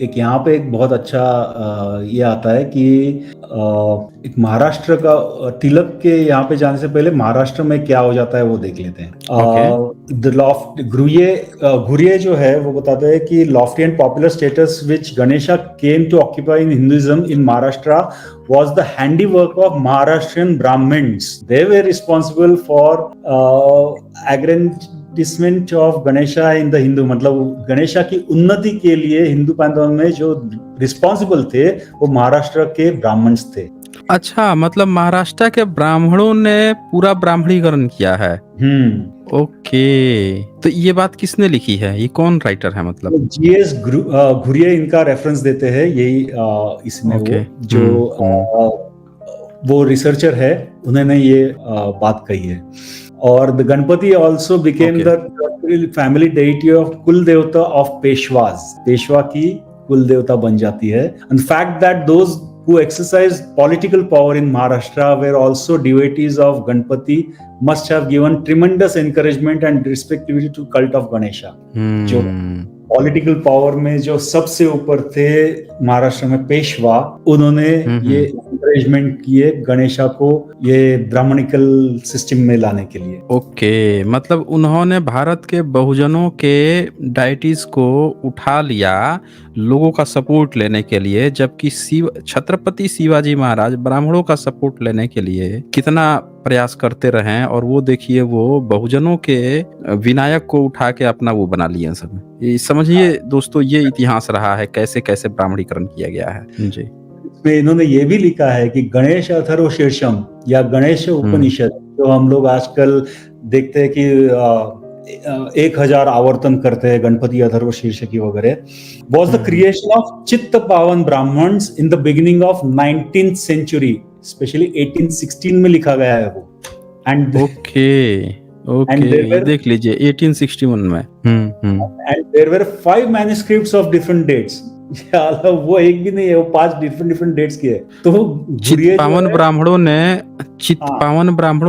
एक यहाँ पे एक बहुत अच्छा ये आता है कि एक महाराष्ट्र का तिलक के यहाँ पे जाने से पहले महाराष्ट्र में क्या हो जाता है वो देख लेते हैं। ओके। द लॉफ्ट घुरिये जो है वो बताते हैं कि lofty and popular status which Ganesha came to occupy in Hinduism in Maharashtra was the handiwork of Maharashtrian Brahmins. They were responsible for aggrandizement of Ganesha in the Hindu, मतलब गणेशा की उन्नति के लिए हिंदू पैंथेयन में जो रिस्पॉन्सिबल थे वो महाराष्ट्र के ब्राह्मण्स थे। अच्छा, मतलब महाराष्ट्र के ब्राह्मणों ने पूरा ब्राह्मणीकरण किया है। ओके, तो ये बात किसने लिखी है? ये कौन राइटर है मतलब? जीएस घुरिये इनका रेफरेंस देते हैं, यही इसमें ओके। वो जो वो रिसर्चर है उन्होंने ये बात कही है। और the Ganapati also became the family deity of kul devata of पेशवाज। Peshwa की कुल देवता बन जाती है। And fact that those who exercised political power in Maharashtra were also devotees of Ganpati must have given tremendous encouragement and respectivity to cult of Ganesha. जो political power में जो सबसे ऊपर थे महाराष्ट्र में पेशवा, उन्होंने ये एनकरेजमेंट किए गणेशा को ये ब्राह्मणिकल सिस्टम में लाने के लिए। ओके, मतलब उन्होंने भारत के बहुजनों के डाइटीज को उठा लिया लोगों का सपोर्ट लेने के लिए, जबकि छत्रपति शिवाजी महाराज ब्राह्मणों का सपोर्ट लेने के लिए कितना प्रयास करते रहे, और वो देखिए वो बहुजनों के विनायक को उठा के अपना वो बना लिए सब। ये समझिए दोस्तों, ये इतिहास रहा है कैसे कैसे ब्राह्मणीकरण किया गया है जी। इसमें इन्होंने ये भी लिखा है कि गणेश अथर्व शीर्षम या गणेश उपनिषद, जो हम लोग आजकल देखते हैं कि 1000 आवर्तन करते हैं गणपति अथर्व शीर्ष की वगैरह, was the creation of Chitpavan Brahmans in the beginning of 19th century, specially 1816 में लिखा गया है वो। एंड ओके, देख लीजिए 1861 में। And there were 5 manuscripts of different dates. वो एक भी नहीं है, वो 5 डिफरेंट डेट्स की है। तो चित्पावन ब्राह्मणों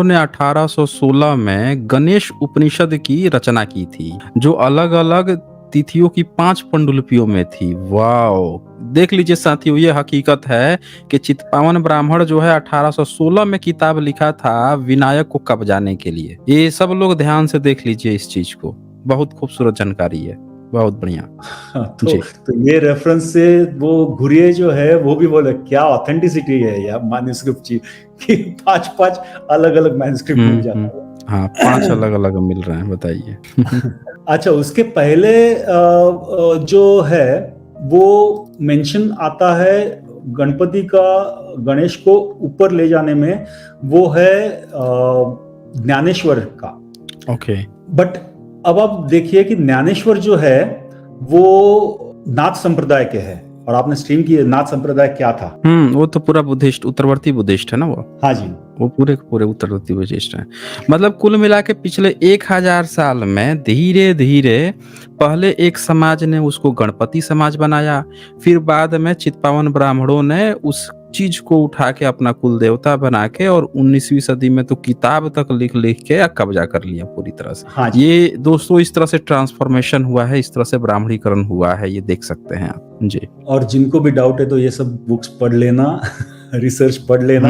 ने 1816 में गणेश उपनिषद की रचना की थी, जो अलग अलग तिथियों की 5 पांडुलिपियों में थी। वाओ, देख लीजिए साथियों, ये हकीकत है कि चित्पावन ब्राह्मण जो है 1816 में किताब लिखा था विनायक को कब्जाने के लिए। ये सब लोग ध्यान से देख लीजिए इस चीज को, बहुत खूबसूरत जानकारी है, बहुत बढ़िया। तो ये रेफरेंस से वो घुरिये जो है वो भी बोले क्या ऑथेंटिसिटी है यार मैन्युस्क्रिप्ट की, कि 5 अलग अलग मैन्युस्क्रिप्ट मिल जाता है। हाँ, 5 अलग अलग मिल रहे हैं, बताइए। अच्छा, उसके पहले जो है वो मेंशन आता है गणपति का गणेश को ऊपर ले जाने में, वो है ज्ञानेश्वर का। ओके, बट अब आप देखिए कि ज्ञानेश्वर जो है वो नाथ संप्रदाय के है, और आपने स्ट्रीम की नाथ संप्रदाय क्या था? वो तो पूरा बुद्धिस्ट, उत्तरवर्ती बुद्धिस्ट है ना वो। हाँ जी, वो पूरे उत्तरवर्ती बुद्धिस्ट है। मतलब कुल मिला के पिछले 1000 साल में धीरे धीरे पहले एक समाज ने उसको गणपति समाज बनाया, फिर बाद में चित्पावन ब्राह्मणों ने उस चीज को उठा के अपना कुल देवता बना के, और 19वीं सदी में तो किताब तक लिख के कब्जा कर लिया पूरी तरह से। हाँ, ये दोस्तों इस तरह से ट्रांसफॉर्मेशन हुआ है, इस तरह से ब्राह्मणीकरण हुआ है, ये देख सकते हैं आप जी। और जिनको भी डाउट है तो ये सब बुक्स पढ़ लेना, रिसर्च पढ़ लेना,